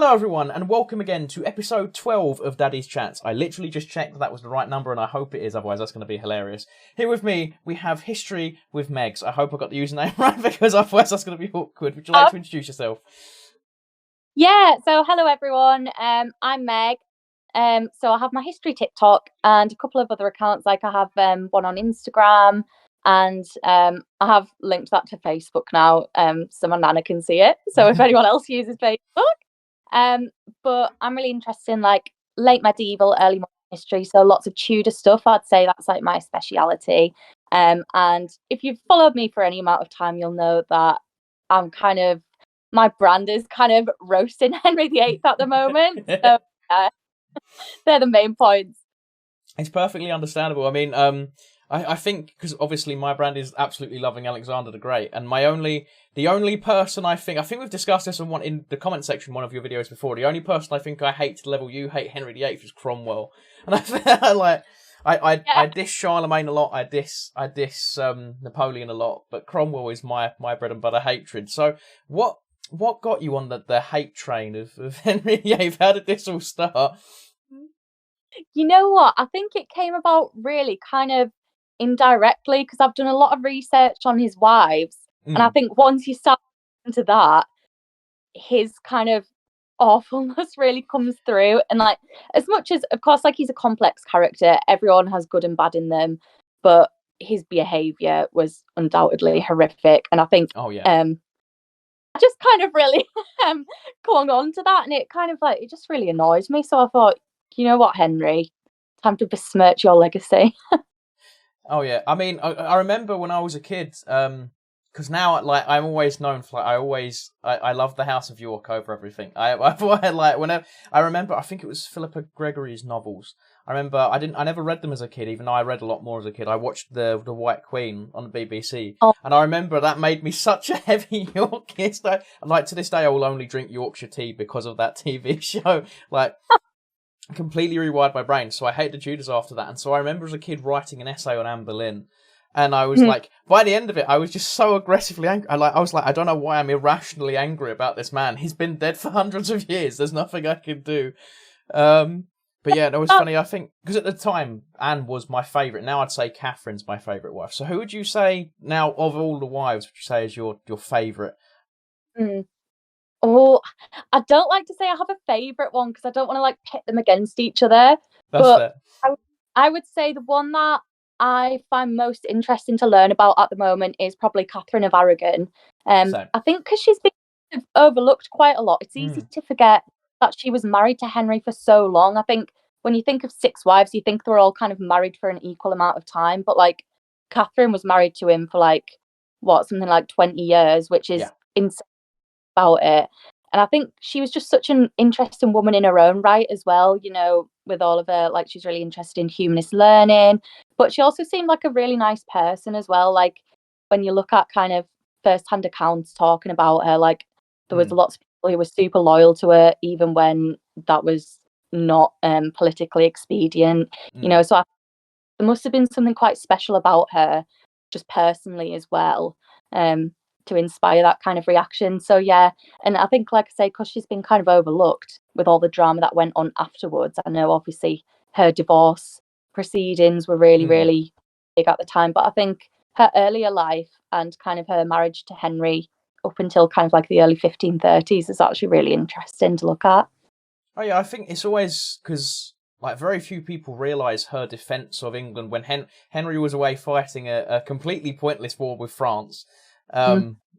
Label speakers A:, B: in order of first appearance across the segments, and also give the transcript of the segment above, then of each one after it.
A: Hello everyone, and welcome again to episode 12 of Daddy's Chats. I literally just checked that was the right number, and I hope it is, otherwise that's going to be hilarious. Here with me, we have History with Megs. I hope I got the username right, because otherwise that's going to be awkward. Would you like to introduce yourself?
B: Yeah, so hello everyone, I'm Meg. So I have my history TikTok and a couple of other accounts, like I have one on Instagram, and I have linked that to Facebook now, so my nana can see it, so if anyone else uses Facebook. But I'm really interested in like late medieval, early modern history, so lots of Tudor stuff. I'd say that's like my speciality. And if you've followed me for any amount of time, you'll know that my brand is kind of roasting Henry VIII at the moment. So they're the main points.
A: It's perfectly understandable. I mean, I think, because obviously my brand is absolutely loving Alexander the Great, and the only person I think we've discussed this in the comment section in one of your videos before, the only person I think I hate to the level you hate Henry VIII is Cromwell. And I diss Charlemagne a lot, I diss Napoleon a lot, but Cromwell is my bread and butter hatred. So what got you on the hate train of Henry VIII? How did this all start?
B: You know what? I think it came about really kind of indirectly, because I've done a lot of research on his wives, and I think once you start into that, his kind of awfulness really comes through. And like, as much as, of course, like, he's a complex character, everyone has good and bad in them, but his behaviour was undoubtedly horrific. And I think I just kind of really clung on to that, and it just really annoys me. So I thought, you know what, Henry, time to besmirch your legacy.
A: Oh yeah, I mean, I remember when I was a kid, because now, like, I'm always known for, like, I love the House of York over everything. I remember, I think it was Philippa Gregory's novels. I remember I never read them as a kid, even though I read a lot more as a kid. I watched the White Queen on the BBC, and I remember that made me such a heavy Yorkist. Like, to this day, I will only drink Yorkshire tea because of that TV show. Like, completely rewired my brain. So I hate the Tudors after that. And so I remember as a kid writing an essay on Anne Boleyn, and I was like, by the end of it, I was just so aggressively angry. I was like, I don't know why I'm irrationally angry about this man. He's been dead for hundreds of years. There's nothing I can do. But yeah, it was funny, I think, because at the time, Anne was my favourite. Now I'd say Catherine's my favourite wife. So who would you say, now, of all the wives, would you say is your favourite?
B: Oh, I don't like to say I have a favourite one, because I don't want to, like, pit them against each other.
A: That's
B: fair. I would say the one that I find most interesting to learn about at the moment is probably Katherine of Aragon. I think because she's been overlooked quite a lot, it's easy to forget that she was married to Henry for so long. I think when you think of 6 wives, you think they're all kind of married for an equal amount of time, but like, Katherine was married to him for like, something like 20 years, which is insane about it. And I think she was just such an interesting woman in her own right as well, you know, with all of her, like, she's really interested in humanist learning, but she also seemed like a really nice person as well. Like, when you look at kind of first-hand accounts talking about her, like, there was lots of people who were super loyal to her, even when that was not politically expedient, you know. So there must have been something quite special about her, just personally as well, to inspire that kind of reaction. So yeah, and I think, like I say, because she's been kind of overlooked with all the drama that went on afterwards. I know obviously her divorce proceedings were really, really big at the time, but I think her earlier life and kind of her marriage to Henry up until kind of like the early 1530s is actually really interesting to look at.
A: Oh yeah, I think it's always, because, like, very few people realise her defence of England when Henry was away fighting a completely pointless war with France.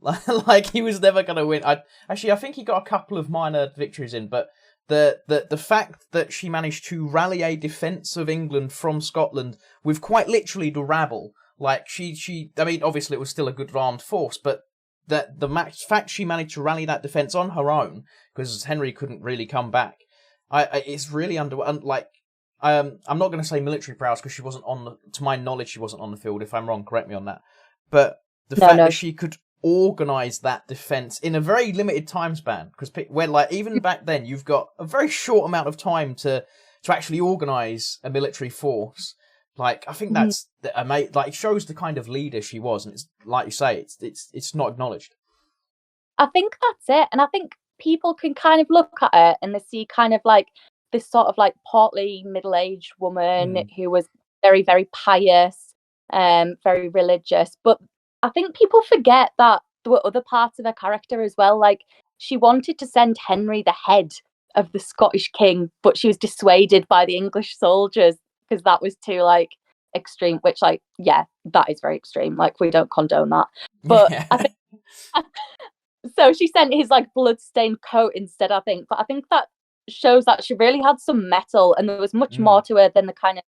A: Like, he was never going to win. I think he got a couple of minor victories in, but the fact that she managed to rally a defence of England from Scotland with quite literally the rabble, like, I mean, obviously it was still a good armed force, but the fact she managed to rally that defence on her own, because Henry couldn't really come back, it's really I'm not going to say military prowess, because she wasn't to my knowledge, she wasn't on the field. If I'm wrong, correct me on that. But the fact that she could organise that defence in a very limited time span, because when, like, even back then, you've got a very short amount of time to actually organise a military force. Like, I think that's like, it shows the kind of leader she was, and it's like you say, it's not acknowledged.
B: I think that's it, and I think people can kind of look at her and they see kind of like this sort of like portly middle-aged woman who was very, very pious, very religious. But I think people forget that there were other parts of her character as well. Like, she wanted to send Henry the head of the Scottish king, but she was dissuaded by the English soldiers because that was too like extreme, which like, yeah, that is very extreme. Like, we don't condone that. But I think so she sent his like blood-stained coat instead, I think. But I think that shows that she really had some mettle, and there was much more to her than the kind of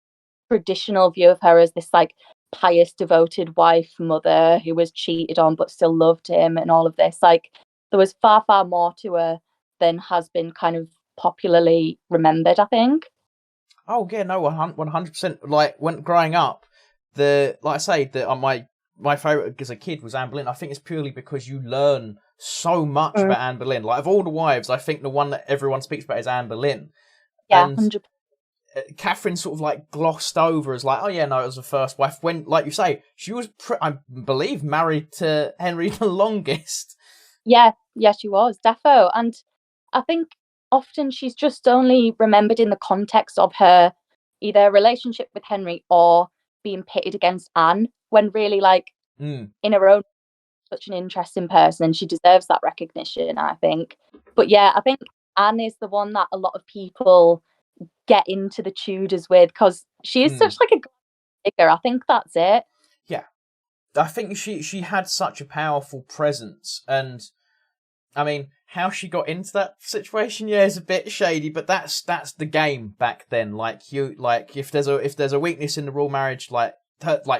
B: traditional view of her as this like pious, devoted wife, mother who was cheated on but still loved him and all of this. Like, there was far, far more to her than has been kind of popularly remembered, I think.
A: Oh yeah, no, 100%. Like, when growing up, like I say, my favourite as a kid was Anne Boleyn. I think it's purely because you learn so much about Anne Boleyn. Like, of all the wives, I think the one that everyone speaks about is Anne Boleyn.
B: Yeah, 100%.
A: Catherine sort of like glossed over as like, oh yeah, no, it was the first wife. When, like you say, she was, I believe, married to Henry the longest.
B: Yeah, she was, defo. And I think often she's just only remembered in the context of her either relationship with Henry or being pitted against Anne, when really, like, in her own, such an interesting person, and she deserves that recognition, I think. But yeah, I think Anne is the one that a lot of people get into the Tudors with, because she is such like a figure. I think that's it.
A: Yeah, I think she had such a powerful presence, and I mean, how she got into that situation, yeah, is a bit shady, but that's the game back then. Like, if there's a weakness in the royal marriage, like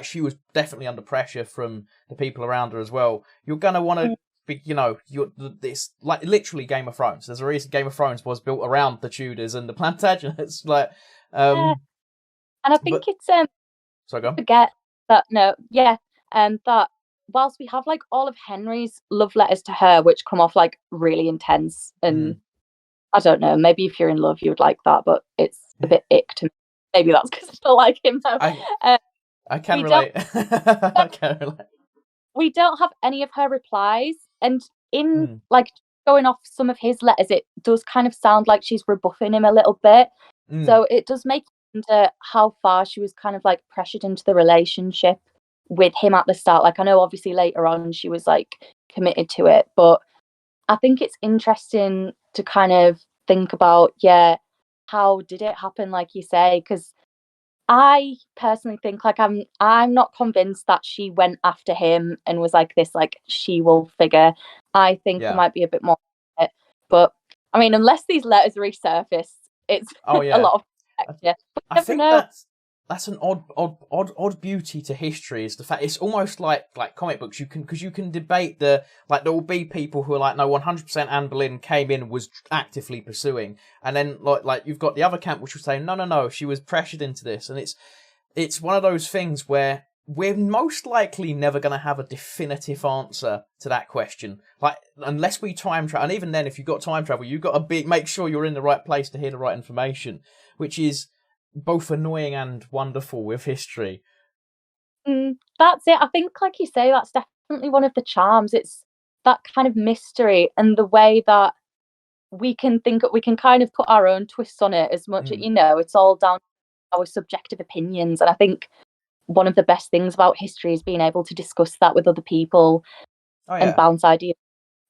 A: she was definitely under pressure from the people around her as well. You're gonna want to be, this like literally Game of Thrones. There's a reason Game of Thrones was built around the Tudors and the Plantagenets. Like,
B: and I think it's
A: so go on.
B: Forget that that whilst we have like all of Henry's love letters to her, which come off like really intense, and I don't know, maybe if you're in love you would like that, but it's a bit ick to me. Maybe that's because I don't like him though.
A: I can relate. I can relate.
B: We don't have any of her replies, and in like going off some of his letters, it does kind of sound like she's rebuffing him a little bit. So it does make you wonder how far she was kind of like pressured into the relationship with him at the start. Like, I know obviously later on she was like committed to it, but I think it's interesting to kind of think about, how did it happen, like you say? Because I personally think like I'm not convinced that she went after him and was like this like she-wolf figure. I think there might be a bit more, but I mean, unless these letters resurface, it's a lot of conjecture.
A: I think that's an odd beauty to history, is the fact it's almost like comic books. Because you can debate there will be people who are like, no, 100% Anne Boleyn came in, was actively pursuing, and then like you've got the other camp which will say no, she was pressured into this, and it's one of those things where we're most likely never going to have a definitive answer to that question, like, unless we time travel. And even then, if you've got time travel, you've got to make sure you're in the right place to hear the right information, which is both annoying and wonderful with history.
B: That's it. I think, like you say, that's definitely one of the charms. It's that kind of mystery and the way that we can kind of put our own twists on it, as much as, it's all down to our subjective opinions. And I think one of the best things about history is being able to discuss that with other people and bounce ideas.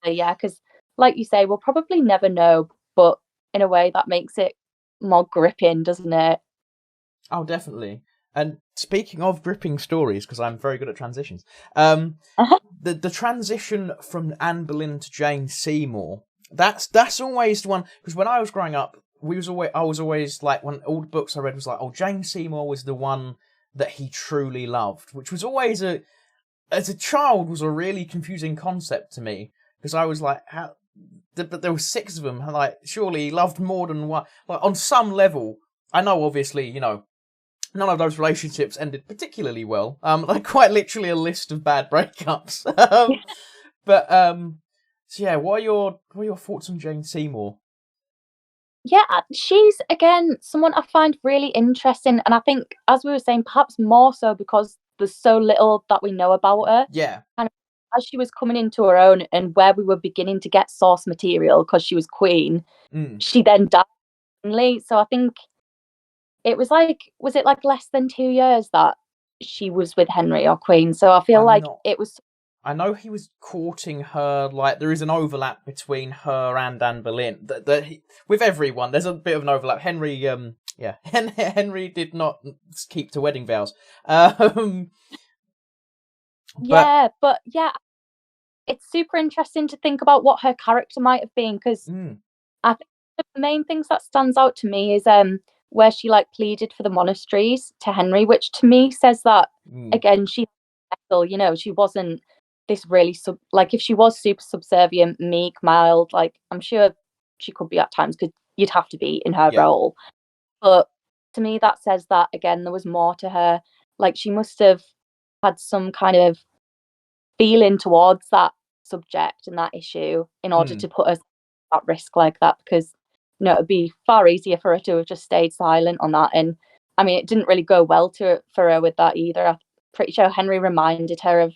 B: Because like you say, we'll probably never know, but in a way that makes it more gripping, doesn't it?
A: Oh, definitely. And speaking of gripping stories, because I'm very good at transitions, the transition from Anne Boleyn to Jane Seymour, that's always the one. Because when I was growing up, I was always like, when all the books I read was like, oh, Jane Seymour was the one that he truly loved, which was always as a child was a really confusing concept to me, because I was like, how? But there were 6 of them. Like, surely he loved more than one. Like, on some level, I know obviously, none of those relationships ended particularly well. Like, quite literally a list of bad breakups. So yeah, what are your thoughts on Jane Seymour?
B: Yeah, she's again someone I find really interesting, and I think, as we were saying, perhaps more so because there's so little that we know about her.
A: Yeah.
B: Kind of as she was coming into her own and where we were beginning to get source material because she was queen, she then died suddenly. So I think it was was it like less than 2 years that she was with Henry or Queen? So I feel it was.
A: I know he was courting her. Like there is an overlap between her and Anne Boleyn. With everyone, there's a bit of an overlap. Henry, Henry did not keep to wedding vows.
B: But it's super interesting to think about what her character might have been, because I think the main things that stands out to me is where she like pleaded for the monasteries to Henry, which to me says that again she wasn't this really if she was super subservient, meek, mild, like I'm sure she could be at times because you'd have to be in her role, but to me that says that again there was more to her. Like she must have had some kind of feeling towards that subject and that issue in order to put us at risk like that, because it'd be far easier for her to have just stayed silent on that. And I mean, it didn't really go well for her with that either. I'm pretty sure Henry reminded her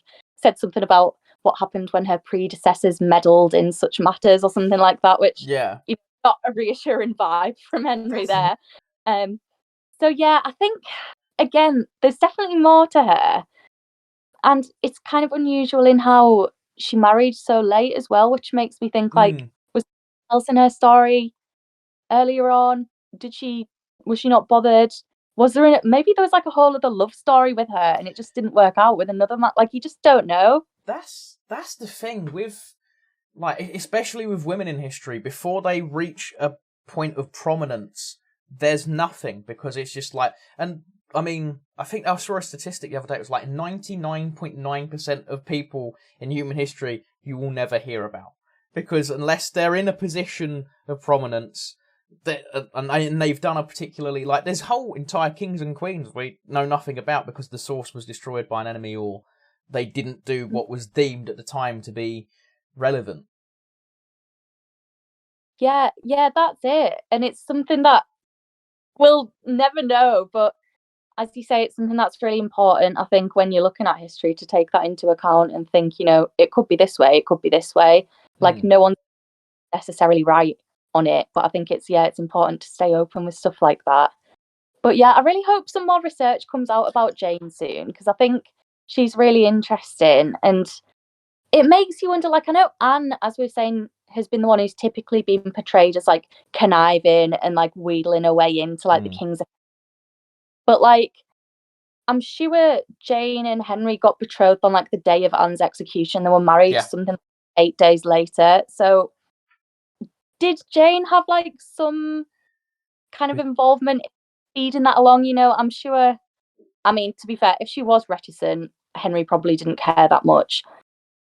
B: said something about what happened when her predecessors meddled in such matters or something like that, which not a reassuring vibe from Henry there. So yeah, I think again there's definitely more to her, and it's kind of unusual in how she married so late as well, which makes me think was something else in her story earlier on? Was she not bothered? Was there maybe there was like a whole other love story with her and it just didn't work out with another man? Like you just don't know.
A: That's the thing with especially with women in history, before they reach a point of prominence, there's nothing, because it's just and I mean, I think I saw a statistic the other day. It was 99.9% of people in human history you will never hear about, because unless they're in a position of prominence, and they've done a particularly there's whole entire kings and queens we know nothing about because the source was destroyed by an enemy, or they didn't do what was deemed at the time to be relevant.
B: Yeah, that's it. And it's something that we'll never know, but as you say, it's something that's really important, I think, when you're looking at history, to take that into account and think, it could be this way, it could be this way. No one's necessarily right on it, but I think it's important to stay open with stuff like that. But yeah, I really hope some more research comes out about Jane soon, because I think she's really interesting, and it makes you wonder, I know Anne, as we were saying, has been the one who's typically been portrayed as conniving and wheedling her way into the king's. But I'm sure Jane and Henry got betrothed on the day of Anne's execution. They were married something 8 days later. So did Jane have some kind of involvement in feeding that along? I'm sure. I mean, to be fair, if she was reticent, Henry probably didn't care that much.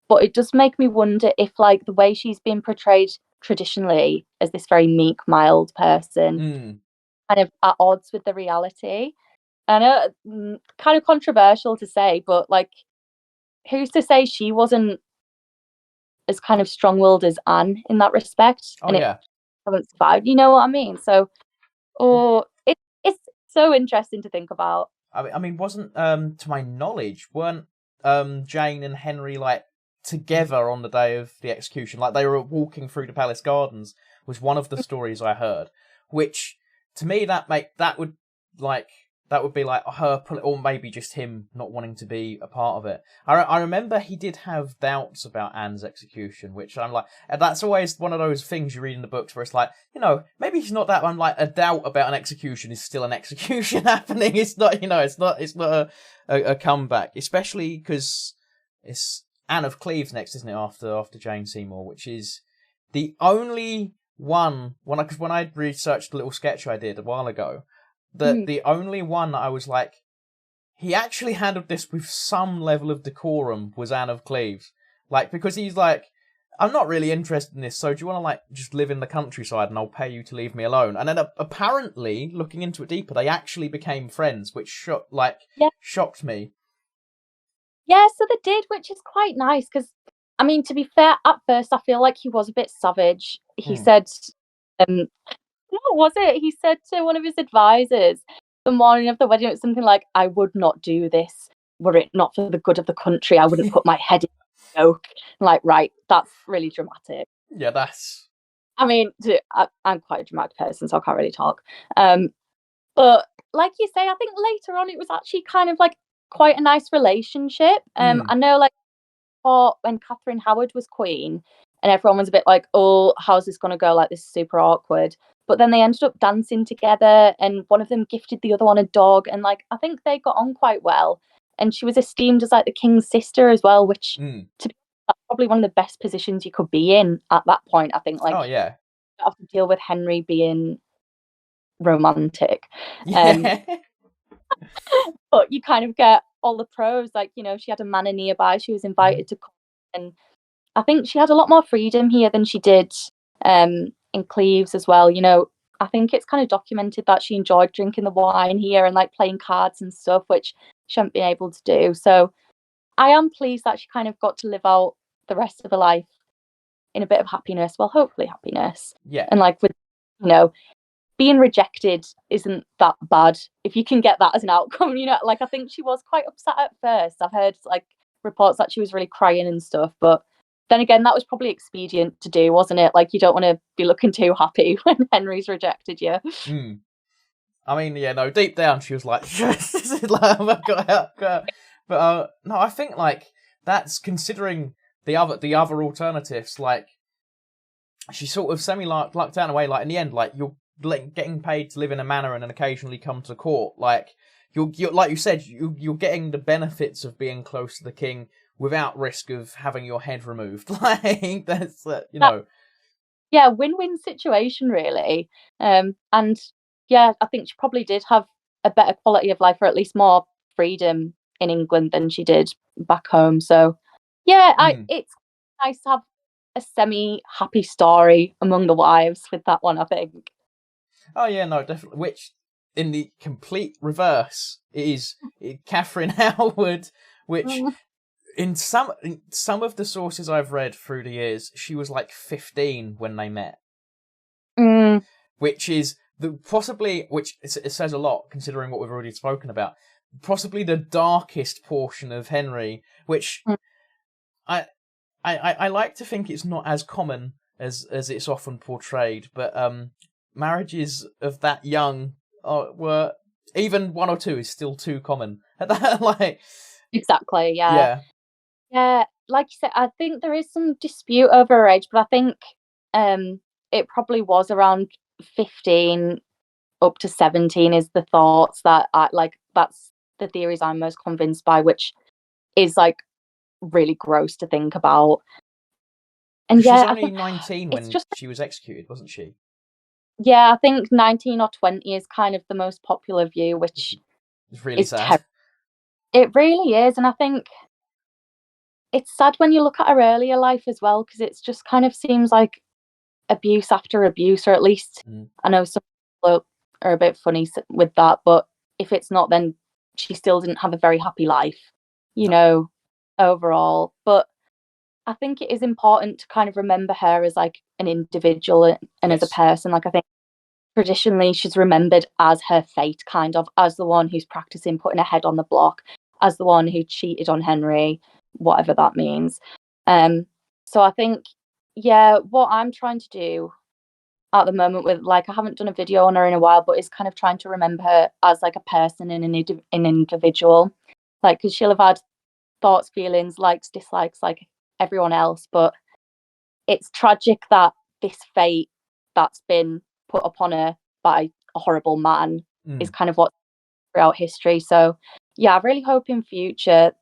B: But it does make me wonder if the way she's been portrayed traditionally as this very meek, mild person, kind of at odds with the reality. I know, kind of controversial to say, but who's to say she wasn't as kind of strong-willed as Anne in that respect?
A: Oh, and it
B: hasn't survived. You know what I mean? So, it's so interesting to think about.
A: I mean, wasn't to my knowledge, weren't Jane and Henry together on the day of the execution? They were walking through the palace gardens. Was one of the stories I heard, which to me that would be her, or maybe just him not wanting to be a part of it. I remember he did have doubts about Anne's execution, which I'm and that's always one of those things you read in the books where it's maybe he's not that one. A doubt about an execution is still an execution happening. It's not, it's not a comeback, especially because it's Anne of Cleves next, isn't it? After Jane Seymour, which is the only one. When I researched the little sketch I did a while ago, the only one that I was he actually handled this with some level of decorum was Anne of Cleves. Because he's I'm not really interested in this, so do you want to just live in the countryside and I'll pay you to leave me alone? And then apparently, looking into it deeper, they actually became friends, which shocked me.
B: Yeah, so they did, which is quite nice, because, I mean, to be fair, at first I feel he was a bit savage. He said, what was it? He said to one of his advisors the morning of the wedding, it was something I would not do this were it not for the good of the country. I wouldn't put my head in joke. Like, right, that's really dramatic.
A: Yeah, that's...
B: I mean, I'm quite a dramatic person, so I can't really talk. But like you say, I think later on it was actually kind of like quite a nice relationship. I know, like, when Catherine Howard was queen, and everyone was a bit like, oh, how's this going to go? Like, this is super awkward. But then they ended up dancing together, and one of them gifted the other one a dog, and like I think they got on quite well. And she was esteemed as like the king's sister as well, which to be probably one of the best positions you could be in at that point. I think, like,
A: oh yeah,
B: you have to deal with Henry being romantic,
A: yeah.
B: but you kind of get all the pros. Like, you know, she had a manor nearby. She was invited to come, and I think she had a lot more freedom here than she did in Cleves as well. You know, I think it's kind of documented that she enjoyed drinking the wine here and like playing cards and stuff, which she hadn't been able to do. So I am pleased that she kind of got to live out the rest of her life in a bit of happiness. Well, hopefully happiness.
A: Yeah.
B: And like, with, you know, being rejected isn't that bad if you can get that as an outcome. You know, like, I think she was quite upset at first. I've heard like reports that she was really crying and stuff, but then again, that was probably expedient to do, wasn't it? Like, you don't want to be looking too happy when Henry's rejected you.
A: I mean, yeah, no, deep down she was like, yes, this is like, oh, got out. But no, I think like that's considering the other alternatives. Like, she sort of lucked out in a way. Like, in the end, like, you're getting paid to live in a manor and then occasionally come to court. Like, you're like you said, you're getting the benefits of being close to the king without risk of having your head removed. Like, that's, you know.
B: Yeah, win-win situation, really. And yeah, I think she probably did have a better quality of life, or at least more freedom in England than she did back home. So yeah, it's nice to have a semi-happy story among the wives with that one, I think.
A: Oh yeah, no, definitely. Which, in the complete reverse, is Catherine Howard, which... In some of the sources I've read through the years, she was like 15 when they met. Which is which it says a lot considering what we've already spoken about. Possibly the darkest portion of Henry, which I like to think it's not as common as it's often portrayed, but marriages of that young were, even one or two is still too common. Like,
B: exactly, yeah. Yeah, like you said, I think there is some dispute over her age, but I think it probably was around 15 up to 17 is the thoughts that that's the theories I'm most convinced by, which is like really gross to think about. And
A: she was only 19 when she was executed, wasn't she?
B: Yeah, I think 19 or 20 is kind of the most popular view, which
A: is really sad.
B: It really is, and I think it's sad when you look at her earlier life as well, because it just kind of seems like abuse after abuse, or at least I know some people are a bit funny with that, but if it's not, then she still didn't have a very happy life, you know, overall. But I think it is important to kind of remember her as like an individual and as a person. Like, I think traditionally she's remembered as her fate, kind of, as the one who's practicing putting her head on the block, as the one who cheated on Henry, whatever that means. So I think, yeah, what I'm trying to do at the moment with, like, I haven't done a video on her in a while, but is kind of trying to remember her as like a person and an individual, like, because she'll have had thoughts, feelings, likes, dislikes, like everyone else, but it's tragic that this fate that's been put upon her by a horrible man is kind of what throughout history. So yeah, I really hope in future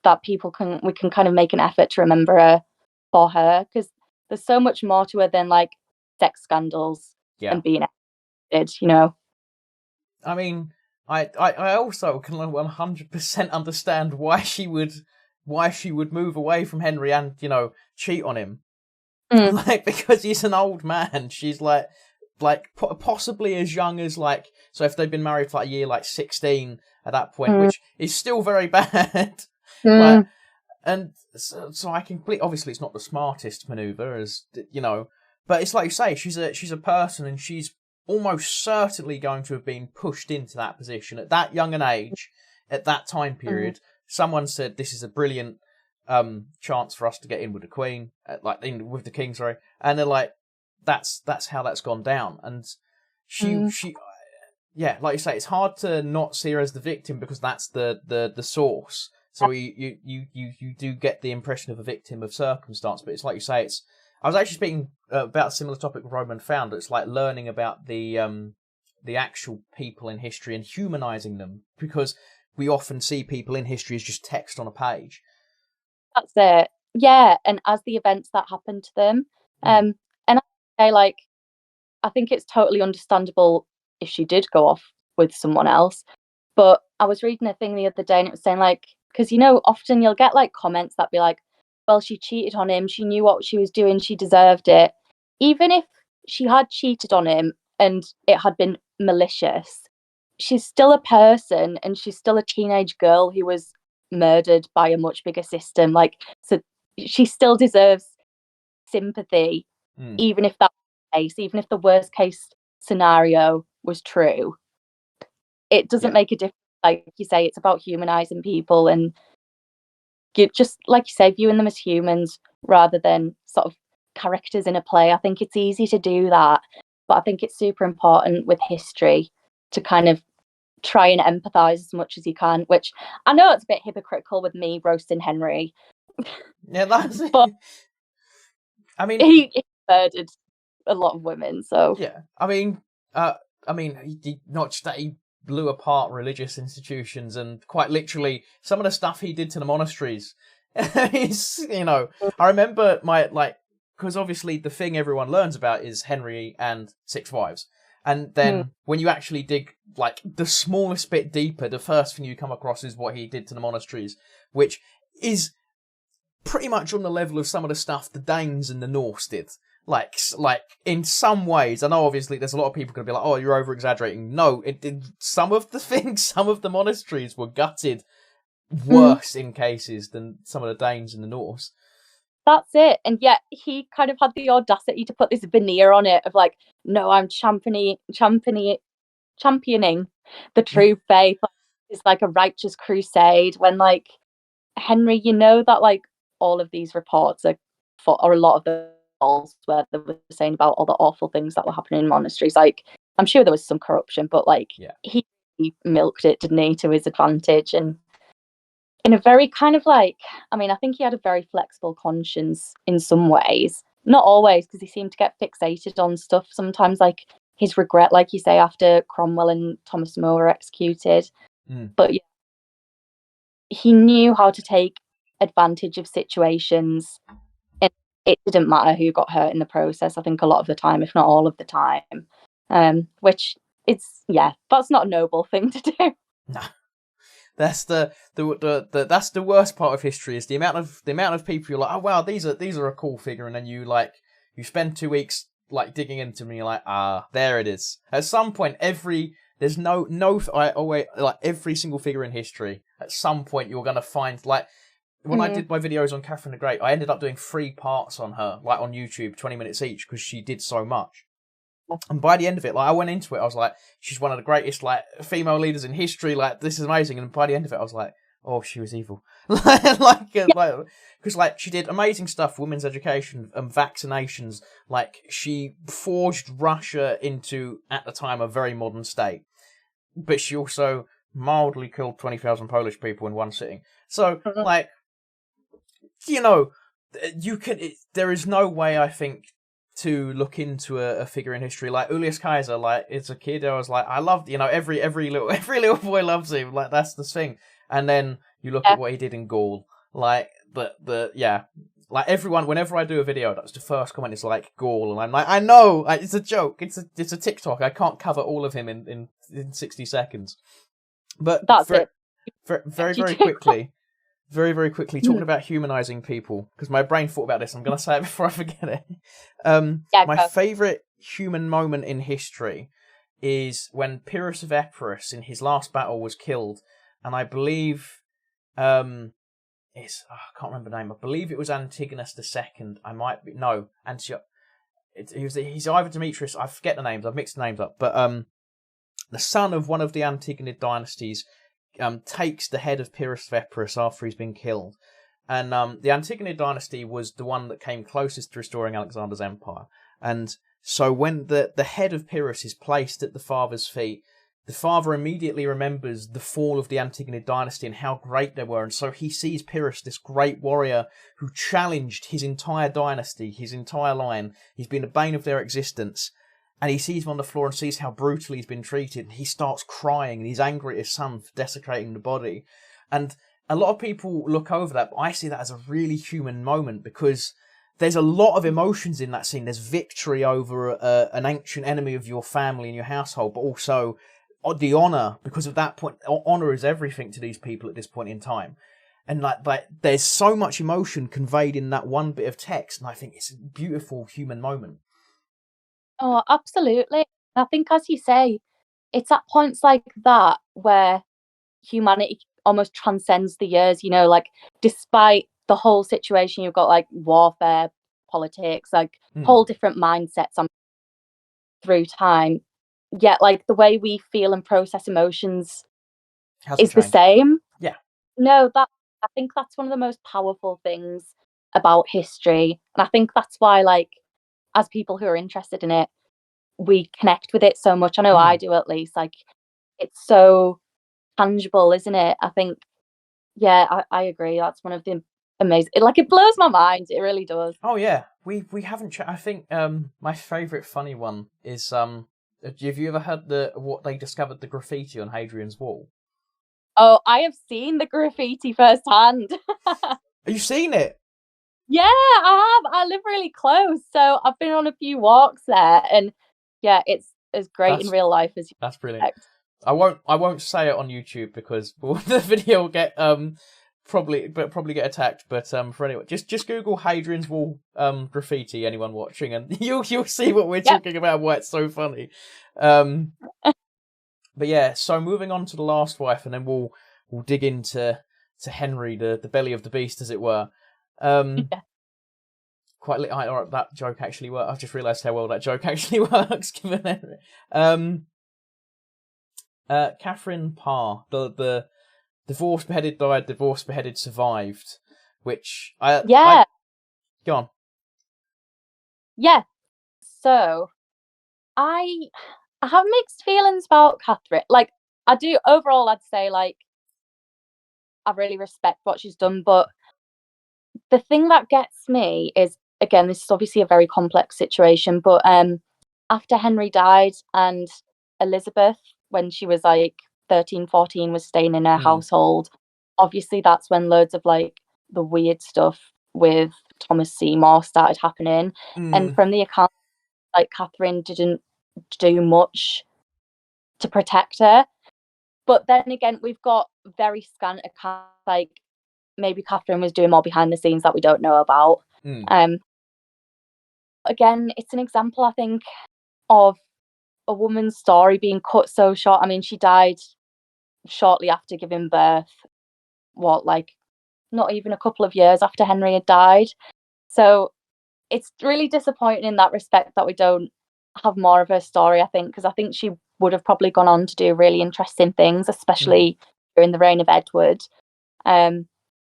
B: that we can kind of make an effort to remember her for her, because there's so much more to her than like sex scandals and being edited, you know.
A: I mean, I also can 100% understand why she would move away from Henry and, you know, cheat on him. Like, because he's an old man. She's like possibly as young as, like, so if they've been married for like a year, like 16 at that point, which is still very bad. Like, and so I obviously it's not the smartest maneuver, as you know, but it's like you say, she's a person, and she's almost certainly going to have been pushed into that position at that young an age, at that time period. Someone said this is a brilliant chance for us to get in with the Queen, with the King, sorry. And they're like, that's how that's gone down. And she, yeah, like you say, it's hard to not see her as the victim because that's the source. So you do get the impression of a victim of circumstance. But it's like you say, I was actually speaking about a similar topic with Roman Founder. It's like learning about the actual people in history and humanizing them, because we often see people in history as just text on a page.
B: That's it. Yeah, and as the events that happened to them. And I say, like, I think it's totally understandable if she did go off with someone else. But I was reading a thing the other day and it was saying, like, because, often you'll get, like, comments that be like, well, she cheated on him, she knew what she was doing, she deserved it. Even if she had cheated on him and it had been malicious, she's still a person and she's still a teenage girl who was murdered by a much bigger system. Like, so she still deserves sympathy, even if that's the case, even if the worst case scenario was true. It doesn't make a difference. Like you say, it's about humanizing people and just, like you say, viewing them as humans rather than sort of characters in a play. I think it's easy to do that, but I think it's super important with history to kind of try and empathize as much as you can, which I know it's a bit hypocritical with me roasting Henry.
A: Yeah, that's
B: but
A: I mean,
B: he murdered a lot of women, so
A: yeah. I mean, he not just that, he blew apart religious institutions, and quite literally some of the stuff he did to the monasteries. Is, I remember because obviously the thing everyone learns about is Henry and 6 wives. And then when you actually dig like the smallest bit deeper, the first thing you come across is what he did to the monasteries, which is pretty much on the level of some of the stuff the Danes and the Norse did. Like in some ways, I know obviously there's a lot of people going to be like, oh, you're over exaggerating. No, some of the monasteries were gutted worse in cases than some of the Danes and the Norse.
B: That's it. And yet he kind of had the audacity to put this veneer on it of like, no, I'm championing the true faith. It's like a righteous crusade, when like Henry, that like all of these reports or a lot of the false, where they were saying about all the awful things that were happening in monasteries. Like, I'm sure there was some corruption, but like he milked it, didn't he, to his advantage. And in a very kind of like, I mean, I think he had a very flexible conscience in some ways. Not always, because he seemed to get fixated on stuff. Sometimes, like his regret, like you say, after Cromwell and Thomas More were executed. But yeah, he knew how to take advantage of situations, and it didn't matter who got hurt in the process. I think a lot of the time, if not all of the time, which that's not a noble thing to do.
A: No. That's that's the worst part of history, is the amount of people you're like, oh wow, these are a cool figure, and then you spend 2 weeks like digging into them and you're like, there it is. At some point, every single figure in history, at some point you're gonna find, like when I did my videos on Catherine the Great, I ended up doing 3 parts on her, like on YouTube, 20 minutes each, because she did so much. And by the end of it, like I went into it, I was like, she's one of the greatest like female leaders in history. Like, this is amazing. And by the end of it, I was like, oh, she was evil. Because she did amazing stuff, women's education and vaccinations. Like, she forged Russia into, at the time, a very modern state. But she also mildly killed 20,000 Polish people in one sitting. So, there is no way, I think, to look into a figure in history like Julius Caesar. Like, as a kid, I was like, I loved, every little boy loves him. Like, that's the thing. And then you look at what he did in Gaul. Like, like everyone, whenever I do a video, that's the first comment is like Gaul, and I'm like, I know, it's a joke. It's a TikTok. I can't cover all of him in 60 seconds. But
B: that's it.
A: Very, very quickly. Very, very quickly, talking about humanizing people, because my brain thought about this. I'm going to say it before I forget it. My favourite human moment in history is when Pyrrhus of Epirus, in his last battle, was killed. And I believe, I can't remember the name. I believe it was Antigonus II. I might be, no, he's either Demetrius, I forget the names, I've mixed the names up. But the son of one of the Antigonid dynasties takes the head of Pyrrhus of Epirus after he's been killed, And the Antigonid dynasty was the one that came closest to restoring Alexander's empire. And so when the head of Pyrrhus is placed at the father's feet, the father immediately remembers the fall of the Antigonid dynasty and how great they were. And so he sees Pyrrhus, this great warrior who challenged his entire dynasty, his entire line. He's been the bane of their existence. And he sees him on the floor and sees how brutally he's been treated. And he starts crying and he's angry at his son for desecrating the body. And a lot of people look over that, but I see that as a really human moment because there's a lot of emotions in that scene. There's victory over an ancient enemy of your family and your household, but also the honor, because at that point, honor is everything to these people at this point in time. And like there's so much emotion conveyed in that one bit of text, and I think it's a beautiful human moment.
B: Oh, absolutely. I think, as you say, it's at points like that where humanity almost transcends the years, like despite the whole situation, you've got like warfare, politics, like whole different mindsets through time. Yet like the way we feel and process emotions is the same.
A: Yeah.
B: No, I think that's one of the most powerful things about history. And I think that's why, like, as people who are interested in it, we connect with it so much. I know I do, at least. Like, it's so tangible, isn't it? I think, yeah, I agree. That's one of the amazing. It blows my mind. It really does.
A: Oh yeah, we haven't. I think my favourite funny one is have you ever heard what they discovered the graffiti on Hadrian's wall?
B: Oh, I have seen the graffiti firsthand.
A: Have you seen it?
B: Yeah, I have. I live really close, so I've been on a few walks there, and yeah, it's as great in real life as you
A: That's brilliant. Expect. I won't say it on YouTube because the video will get probably get attacked. But for anyone, just Google Hadrian's Wall graffiti. Anyone watching, and you'll see what we're talking about. Why it's so funny. But yeah, so moving on to the last wife, and then we'll dig into Henry, the belly of the beast, as it were. Quite that joke actually works. I've just realised how well that joke actually works. Given Henry. Katherine Parr, the divorced beheaded died, divorced beheaded survived, which go on.
B: Yeah, so I have mixed feelings about Katherine. Like, I do overall, I'd say, like, I really respect what she's done, but the thing that gets me is, again, this is obviously a very complex situation, but after Henry died and Elizabeth, when she was like 13, 14, was staying in her household, obviously that's when loads of like the weird stuff with Thomas Seymour started happening. And from the account, like, Katherine didn't do much to protect her. But then again, we've got very scant accounts, like maybe Katherine was doing more behind the scenes that we don't know about. Again, it's an example, I think, of a woman's story being cut so short. I mean, she died shortly after giving birth, not even a couple of years after Henry had died. So it's really disappointing in that respect that we don't have more of her story, I think, because I think she would have probably gone on to do really interesting things, especially during the reign of Edward. I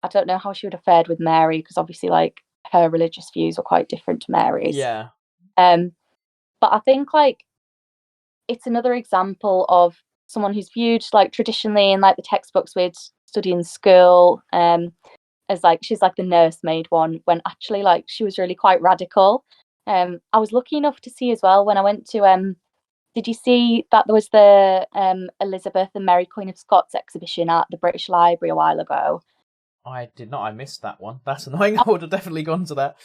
B: don't know how she would have fared with Mary, because obviously, like, her religious views were quite different to Mary's.
A: Yeah.
B: But I think, like, it's another example of someone who's viewed, like, traditionally in, like, the textbooks we'd study in school, as, like, she's like the nursemaid one, when actually, like, she was really quite radical. I was lucky enough to see as well when I went to did you see that there was the Elizabeth and Mary Queen of Scots exhibition at the British Library a while ago?
A: I did not. I missed that one. That's annoying. I would have definitely gone to that.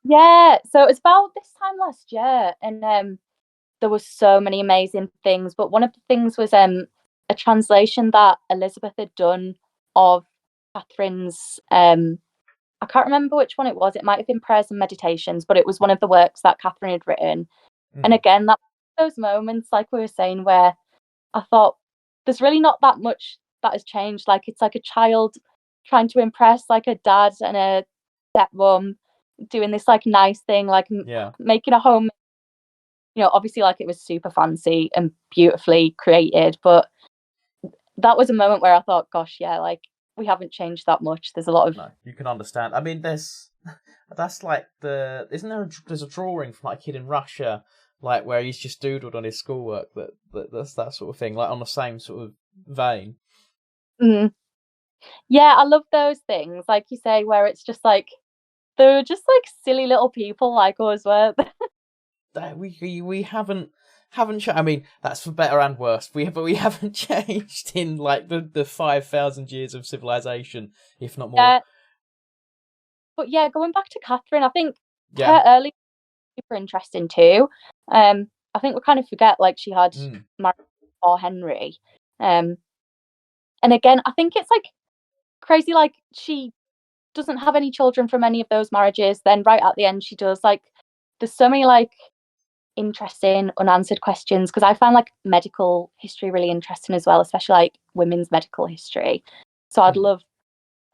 B: Yeah, so it was about this time last year, and there was so many amazing things. But one of the things was a translation that Elizabeth had done of Catherine's. I can't remember which one it was. It might have been Prayers and Meditations, but it was one of the works that Katherine had written. And again, that those moments, like we were saying, where I thought there's really not that much that has changed. Like, it's like a child trying to impress like a dad and a stepmom, doing this like nice thing, like making a home. Obviously, like, it was super fancy and beautifully created, but that was a moment where I thought, gosh, yeah, like, we haven't changed that much. There's a lot of...
A: No, you can understand. I mean, that's like there's a drawing from like a kid in Russia, like where he's just doodled on his schoolwork, that's that sort of thing, like on the same sort of vein.
B: Mm. Yeah, I love those things, like you say, where it's just like, they're just like silly little people like us, were
A: we haven't I mean, that's for better and worse. We haven't changed in like the 5,000 years of civilization, if not more.
B: But yeah, going back to Catherine, I think her early super interesting too. I think we kind of forget like she had married before Henry. And again, I think it's like crazy, like she doesn't have any children from any of those marriages. Then right at the end, she does. Like, there's so many like interesting unanswered questions, because I find like medical history really interesting as well, especially like women's medical history. So I'd love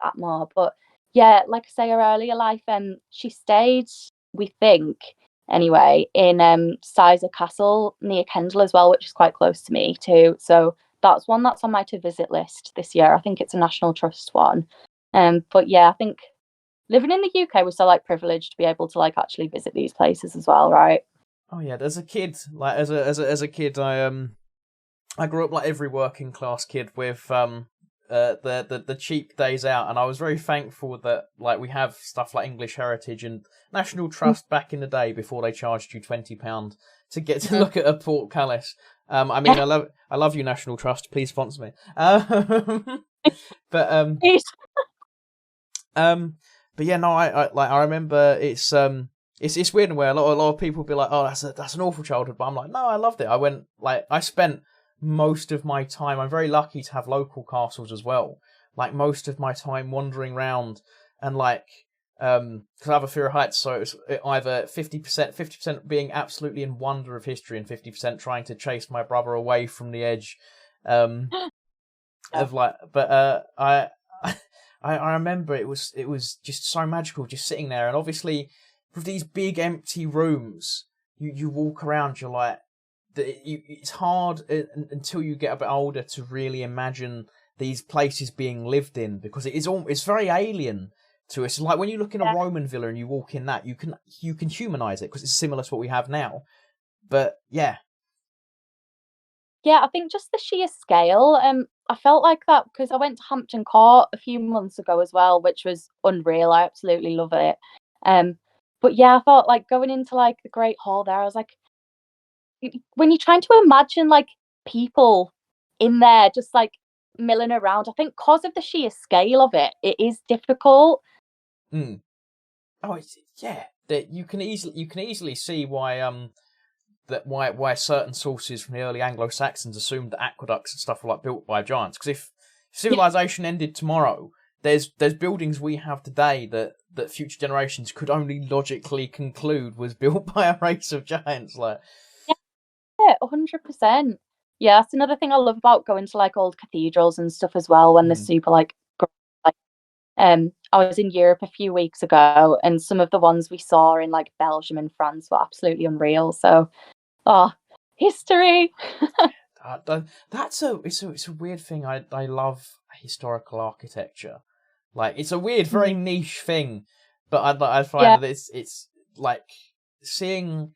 B: that more. But yeah, like I say, her earlier life, she stayed, we think anyway, in Sizer Castle near Kendal as well, which is quite close to me too. So that's one that's on my to visit list this year. I think it's a National Trust one. But yeah, I think living in the UK, we're so like privileged to be able to like actually visit these places as well, right?
A: Oh yeah, as a kid, like as a kid, I grew up like every working class kid with the cheap days out, and I was very thankful that like we have stuff like English Heritage and National Trust back in the day before they charged you £20 to get to look at a portcullis. I mean, I love you, National Trust. Please sponsor me. But yeah, no, I remember it's weird in a way. A lot of people be like, oh, that's an awful childhood, but I'm like, no, I loved it. I spent most of my time. I'm very lucky to have local castles as well. Like most of my time wandering around and like, because I have a fear of heights, so it's either 50% being absolutely in wonder of history and 50% trying to chase my brother away from the edge. Of like, but I remember it was just so magical, just sitting there, and obviously with these big empty rooms, you walk around, you're like, it's hard until you get a bit older to really imagine these places being lived in, because it's very alien to us. Like when you look in a Roman villa and you walk in that, you can humanize it because it's similar to what we have now. But yeah,
B: I think just the sheer scale. I felt like that because I went to Hampton Court a few months ago as well, which was unreal. I absolutely love it. But yeah, I thought like going into like the Great Hall there, I was like, when you're trying to imagine like people in there just like milling around, I think because of the sheer scale of it, it is difficult.
A: Oh, that you can easily see why why certain sources from the early Anglo-Saxons assumed that aqueducts and stuff were like built by giants. Because if civilization ended tomorrow, there's buildings we have today that future generations could only logically conclude was built by a race of giants. Like,
B: yeah, 100%. Yeah, that's another thing I love about going to like old cathedrals and stuff as well, when they're super like. I was in Europe a few weeks ago, and some of the ones we saw in like Belgium and France were absolutely unreal. So, history.
A: It's a weird thing. I love historical architecture. Like, it's a weird, very niche thing, but I find that it's like seeing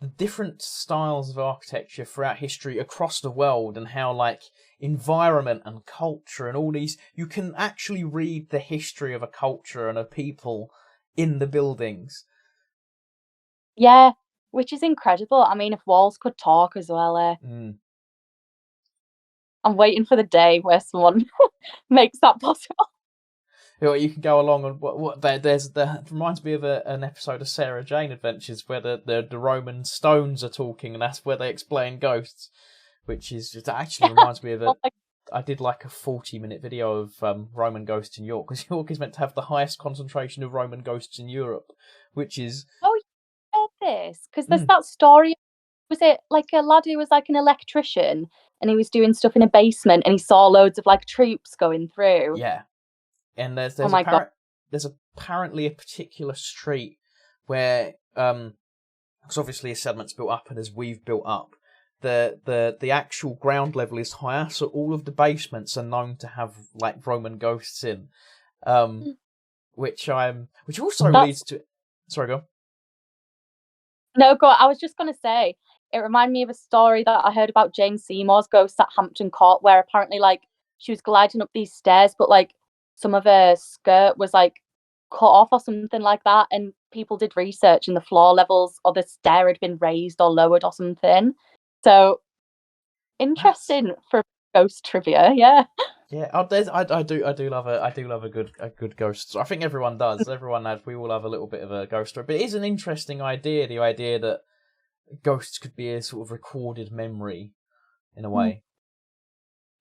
A: the different styles of architecture throughout history across the world, and how like environment and culture and all these, you can actually read the history of a culture and a people in the buildings.
B: Yeah, which is incredible. I mean, if walls could talk as well. I'm waiting for the day where someone makes that possible.
A: You can go along and it reminds me of an episode of Sarah Jane Adventures where the Roman stones are talking, and that's where they explain ghosts, which is it actually reminds me of I did like a 40-minute video of Roman ghosts in York, because York is meant to have the highest concentration of Roman ghosts in Europe, which is
B: this because there's that story. Was it like a lad who was like an electrician and he was doing stuff in a basement and he saw loads of like troops going through?
A: Yeah. And there's apparently a particular street where, because obviously as settlements built up and as we've built up, the actual ground level is higher, so all of the basements are known to have like Roman ghosts in, which also leads to. Sorry, go.
B: No, go on. I was just gonna say it reminded me of a story that I heard about Jane Seymour's ghost at Hampton Court, where apparently like she was gliding up these stairs, but like some of her skirt was like cut off or something like that, and people did research and the floor levels or the stair had been raised or lowered or something. So interesting for ghost trivia, yeah.
A: Yeah, I do love a good ghost story. I think everyone does. We all have a little bit of a ghost story, but it is an interesting idea. The idea that ghosts could be a sort of recorded memory, in a way.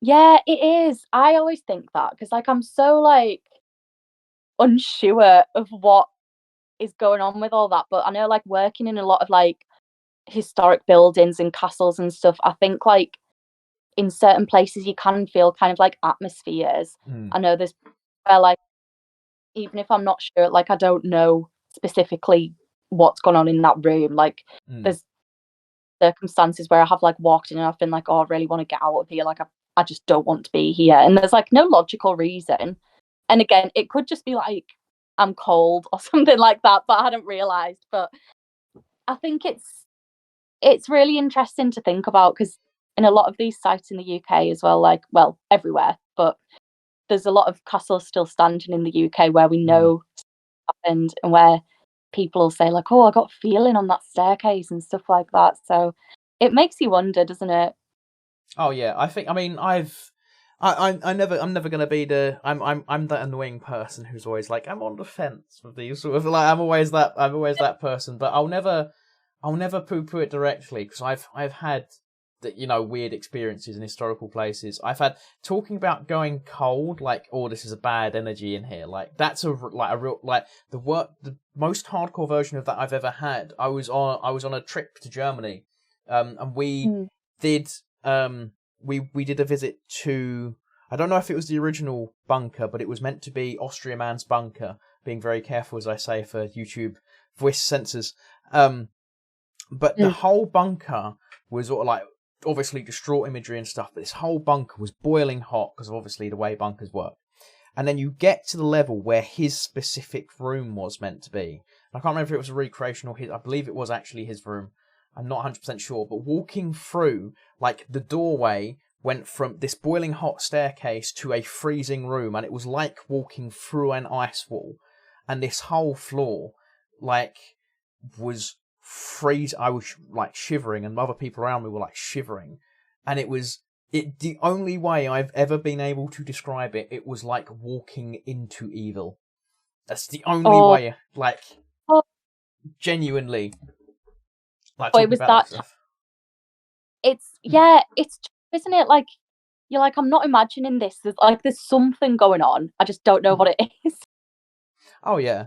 B: Yeah, it is. I always think that because like I'm so like unsure of what is going on with all that, but I know like working in a lot of like historic buildings and castles and stuff, I think like in certain places you can feel kind of like atmospheres. I know there's where like even if I'm not sure, like I don't know specifically what's going on in that room, like there's circumstances where I have like walked in and I've been like, oh, I really want to get out of here, like I just don't want to be here, and there's like no logical reason. And again, it could just be like I'm cold or something like that, but I hadn't realised. But I think it's really interesting to think about because in a lot of these sites in the UK as well, like, well, everywhere, but there's a lot of castles still standing in the UK where we know happened and where people will say like, oh, I got a feeling on that staircase and stuff like that. So it makes you wonder, doesn't it?
A: Oh yeah, I'm never gonna be I'm that annoying person who's always like, I'm on the fence with these sort of like I'm always that person, but I'll never poo-poo it directly because I've had weird experiences in historical places. I've had talking about going cold, like, oh, this is a bad energy in here. Like that's a real like the most hardcore version of that I've ever had. I was on a trip to Germany, and we did we did a visit to, I don't know if it was the original bunker, but it was meant to be Austria Man's bunker. Being very careful, as I say, for YouTube voice censors. But the whole bunker was sort of like, obviously distraught imagery and stuff, but this whole bunker was boiling hot because of obviously the way bunkers work. And then you get to the level where his specific room was meant to be. I can't remember if it was a recreation or I believe it was actually his room. I'm not 100% sure, but walking through, like, the doorway went from this boiling hot staircase to a freezing room, and it was like walking through an ice wall. And this whole floor, like, was freeze. I was like shivering, and other people around me were like shivering, and the only way I've ever been able to describe it. It was like walking into evil. That's the only way. Like, genuinely. Like,
B: it was that.
A: Stuff.
B: It's isn't it? Like, you're like, I'm not imagining this. There's something going on. I just don't know what it is.
A: Oh yeah.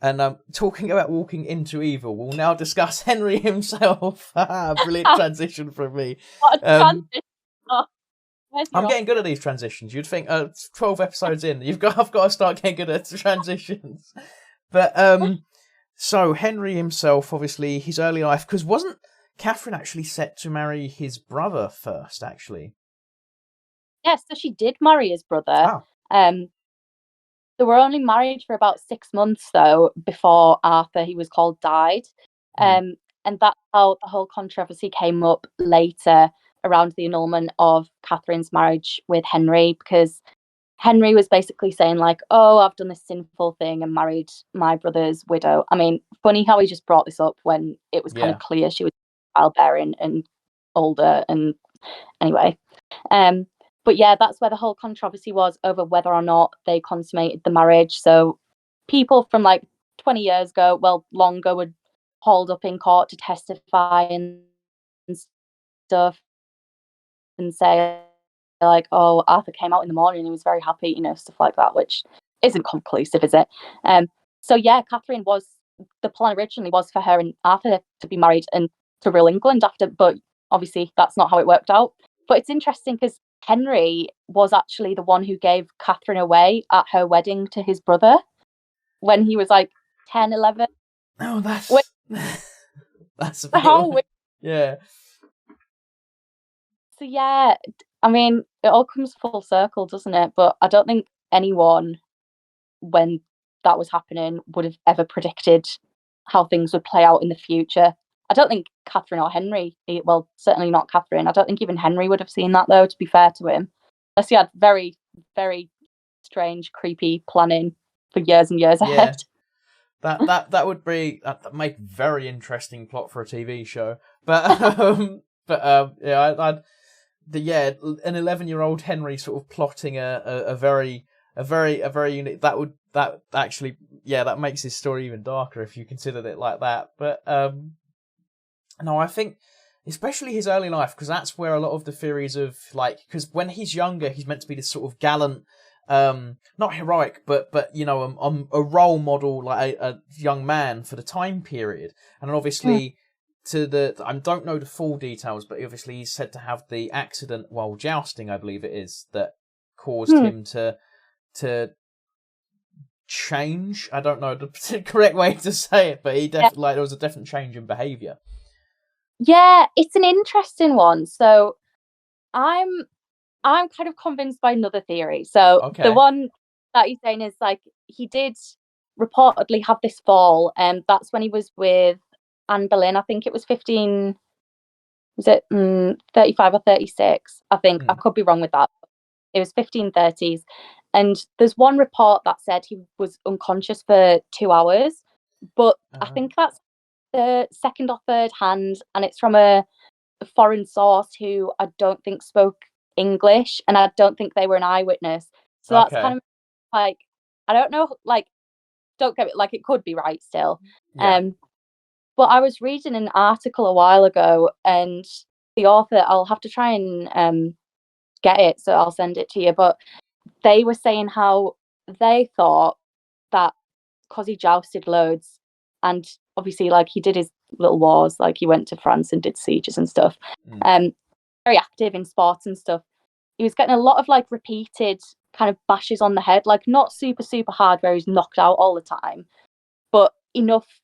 A: And talking about walking into evil, we'll now discuss Henry himself. Brilliant transition from me.
B: What a transition.
A: I'm getting good at these transitions. You'd think 12 episodes in, I've got to start getting good at transitions. But so Henry himself, obviously, his early life, because wasn't Katherine actually set to marry his brother first, actually?
B: Yes, so she did marry his brother. They were only married for about 6 months, though, before Arthur, he was called, died. And that's how the whole controversy came up later around the annulment of Catherine's marriage with Henry, because Henry was basically saying, like, oh, I've done this sinful thing and married my brother's widow. I mean, funny how he just brought this up when it was kind of clear she was childbearing and older. And anyway, but yeah, that's where the whole controversy was over whether or not they consummated the marriage. So people from like 20 years ago, well, longer, would hold up in court to testify and stuff and say like, oh, Arthur came out in the morning and he was very happy, stuff like that, which isn't conclusive, is it? So yeah, Katherine the plan originally was for her and Arthur to be married and to rule England after, but obviously that's not how it worked out. But it's interesting because Henry was actually the one who gave Katherine away at her wedding to his brother when he was like 10, 11.
A: Oh, that's a bit... Yeah.
B: So yeah, I mean, it all comes full circle, doesn't it? But I don't think anyone, when that was happening, would have ever predicted how things would play out in the future. I don't think Catherine or Henry, well, certainly not Catherine. I don't think even Henry would have seen that, though, to be fair to him. Unless he had very, very strange, creepy planning for years and years ahead.
A: That would be that make very interesting plot for a TV show. But yeah, an 11-year-old Henry sort of plotting a very unique, that actually, yeah, that makes his story even darker if you considered it like that. But no, I think especially his early life, because that's where a lot of the theories of, like, because when he's younger, he's meant to be this sort of gallant, not heroic, but a role model, like a young man for the time period, and obviously. I don't know the full details, but obviously he's said to have the accident while jousting, I believe it is, that caused him to change. I don't know the correct way to say it, but he definitely there was a definite change in behaviour.
B: Yeah, it's an interesting one. So I'm kind of convinced by another theory. So the one that he's saying is, like, he did reportedly have this fall, and that's when he was with Anne Boleyn. I think it was 15, was it 35 or 36? I think I could be wrong with that. It was 1530s. And there's one report that said he was unconscious for 2 hours, but I think that's the second or third hand, and it's from a foreign source who I don't think spoke English, and I don't think they were an eyewitness. So that's kind of like, I don't know, like, don't get it, like, it could be right still. But I was reading an article a while ago, and the author, I'll have to try and get it, so I'll send it to you. But they were saying how they thought that because he jousted loads, and obviously, like, he did his little wars, like he went to France and did sieges and stuff, very active in sports and stuff. He was getting a lot of, like, repeated kind of bashes on the head, like not super, super hard where he's knocked out all the time, but enough.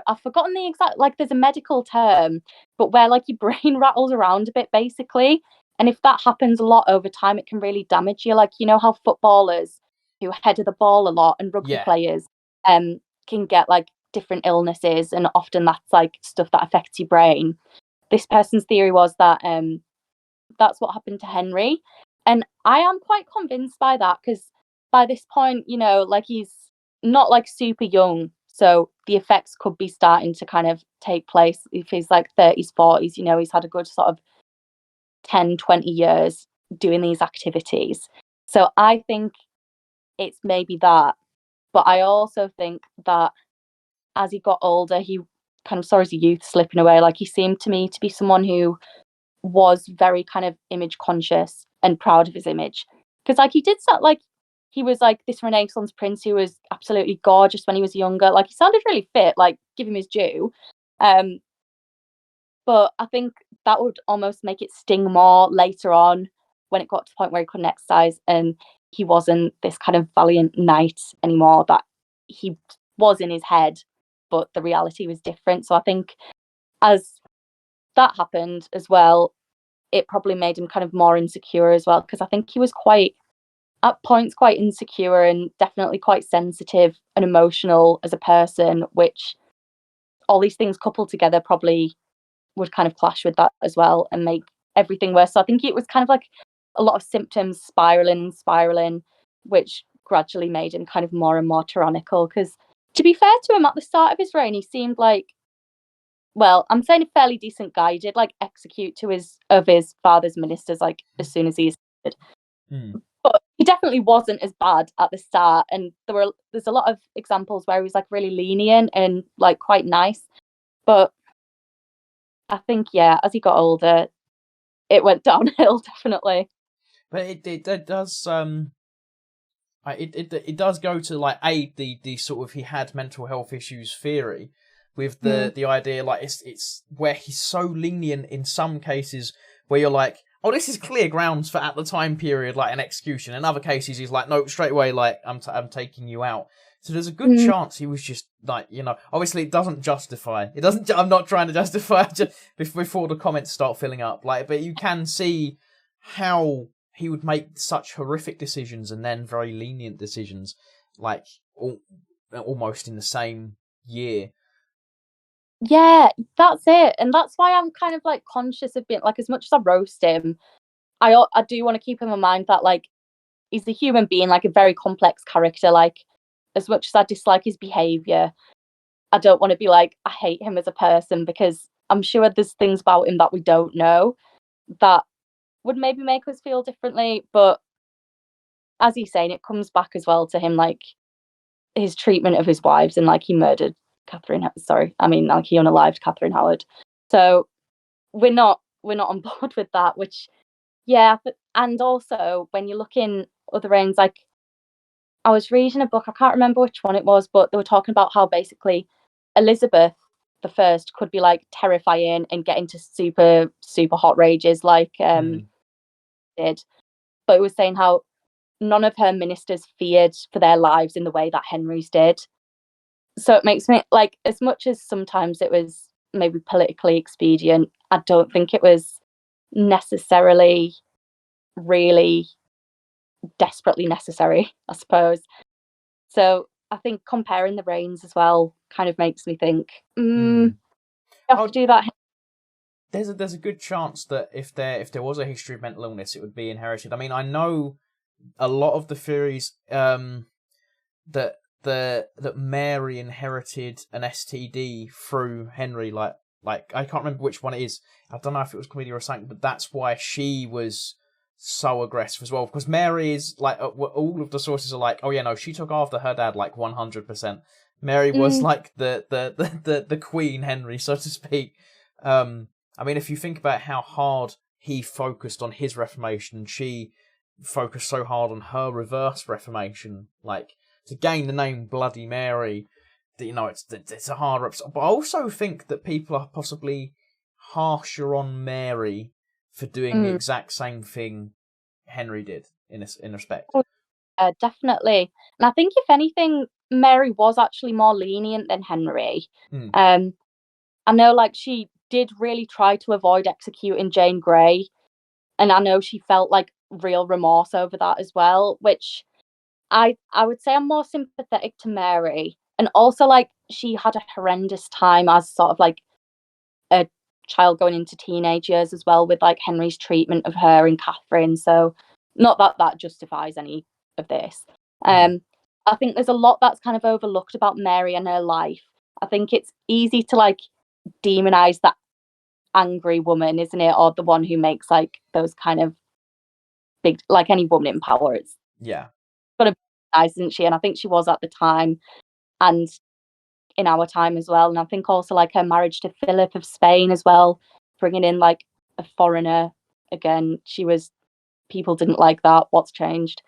B: I've forgotten the exact, like, there's a medical term, but where, like, your brain rattles around a bit, basically. And if that happens a lot over time, it can really damage you. Like, you know how footballers who head of the ball a lot, and rugby players can get, like, different illnesses, and often that's, like, stuff that affects your brain. This person's theory was that that's what happened to Henry. And I am quite convinced by that, because by this point, like, he's not, like, super young. So the effects could be starting to kind of take place if he's like 30s, 40s, he's had a good sort of 10, 20 years doing these activities. So I think it's maybe that. But I also think that as he got older, he kind of saw his youth slipping away. Like, he seemed to me to be someone who was very kind of image conscious and proud of his image. Because, like, he did sound like he was, like, this Renaissance prince who was absolutely gorgeous when he was younger. Like, he sounded really fit, like, give him his due. But I think that would almost make it sting more later on when it got to the point where he couldn't exercise and he wasn't this kind of valiant knight anymore that he was in his head, but the reality was different. So I think as that happened as well, it probably made him kind of more insecure as well, because I think he was at points quite insecure and definitely quite sensitive and emotional as a person, which all these things coupled together probably would kind of clash with that as well and make everything worse. So I think it was kind of like a lot of symptoms spiraling, which gradually made him kind of more and more tyrannical. Because to be fair to him, at the start of his reign, he seemed like, well, I'm saying a fairly decent guy. He did, like, execute two of his father's ministers, like, as soon as he started. But he definitely wasn't as bad at the start, and there's a lot of examples where he was, like, really lenient and, like, quite nice. But I think, yeah, as he got older, it went downhill, definitely.
A: But it does it does go to, like, aid the sort of he had mental health issues theory, with the idea, like, it's where he's so lenient in some cases where you're like, oh, this is clear grounds for, at the time period, like, an execution. In other cases, he's like, no, straight away, like, I'm taking you out. So there's a good chance he was just like, obviously it doesn't justify. It doesn't. I'm not trying to justify it just before the comments start filling up. But you can see how he would make such horrific decisions and then very lenient decisions, like almost in the same year.
B: Yeah, that's it. And that's why I'm kind of like conscious of being like, as much as I roast him, I do want to keep him in mind that like he's a human being, like a very complex character. Like, as much as I dislike his behaviour, I don't want to be like, I hate him as a person, because I'm sure there's things about him that we don't know that would maybe make us feel differently. But as he's saying, it comes back as well to him, like his treatment of his wives, and like he murdered Catherine. Sorry, I mean, like he unalived Catherine Howard. So we're not on board with that. Which, yeah, and also when you look in other reigns, like I was reading a book, I can't remember which one it was, but they were talking about how basically Elizabeth the First could be like terrifying and get into super hot rages like did, but it was saying how none of her ministers feared for their lives in the way that Henry's did. So it makes me like, as much as sometimes it was maybe politically expedient, I don't think it was necessarily really desperately necessary, I suppose. So I think comparing the reigns as well kind of makes me think, you have to do that.
A: There's a good chance that if there was a history of mental illness, it would be inherited. I mean, I know a lot of the theories that Mary inherited an STD through Henry, like I can't remember which one it is. I don't know if it was chlamydia or something, but that's why she was so aggressive as well. Because Mary is like, all of the sources are like, oh yeah, no, she took after her dad like 100%. Mary was like the Queen Henry, so to speak. I mean, if you think about how hard he focused on his reformation, she focused so hard on her reverse reformation, like to gain the name Bloody Mary. It's a hard representation. But I also think that people are possibly harsher on Mary for doing the exact same thing Henry did in respect.
B: Definitely. And I think if anything, Mary was actually more lenient than Henry. I know like she did really try to avoid executing Jane Grey, and I know she felt like real remorse over that as well, which I would say I'm more sympathetic to Mary. And also like she had a horrendous time as sort of like a child going into teenage years as well, with like Henry's treatment of her and Catherine. So not that justifies any of this. I think there's a lot that's kind of overlooked about Mary and her life. I think it's easy to like demonize that angry woman, isn't it? Or the one who makes like those kind of big, like any woman in power, it's got to be nice, isn't she? And I think she was at the time and in our time as well. And I think also like her marriage to Philip of Spain as well, bringing in like a foreigner again, people didn't like that. What's changed?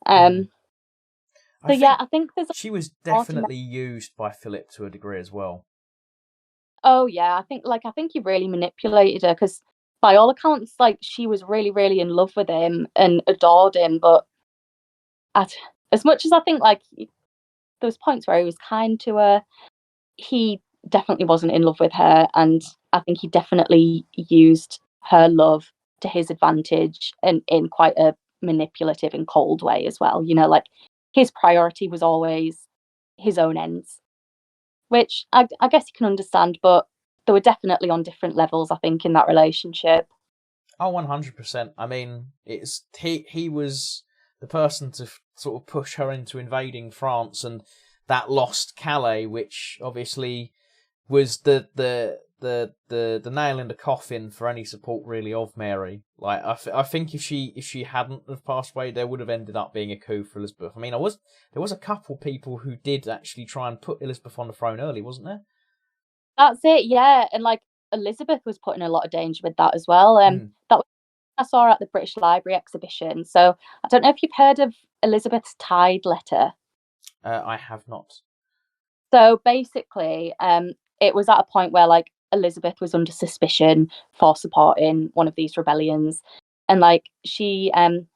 B: I think
A: she was definitely used by Philip to a degree as well.
B: Oh yeah, I think he really manipulated her, because by all accounts, like she was really, really in love with him and adored him. But as much as I think like there was points where he was kind to her, he definitely wasn't in love with her, and I think he definitely used her love to his advantage, and in quite a manipulative and cold way as well. Like his priority was always his own ends, which I guess you can understand, but they were definitely on different levels, I think, in that relationship.
A: Oh, 100%. I mean, he was the person to sort of push her into invading France, and that lost Calais, which obviously was the nail in the coffin for any support really of Mary. Like I think if she hadn't have passed away, there would have ended up being a coup for Elizabeth. I mean, there was a couple people who did actually try and put Elizabeth on the throne early, wasn't there?
B: That's it, yeah. And like Elizabeth was put in a lot of danger with that as well. That was I saw at the British Library exhibition. So I don't know if you've heard of Elizabeth's Tide letter.
A: I have not.
B: So basically, it was at a point where like Elizabeth was under suspicion for supporting one of these rebellions, and like she there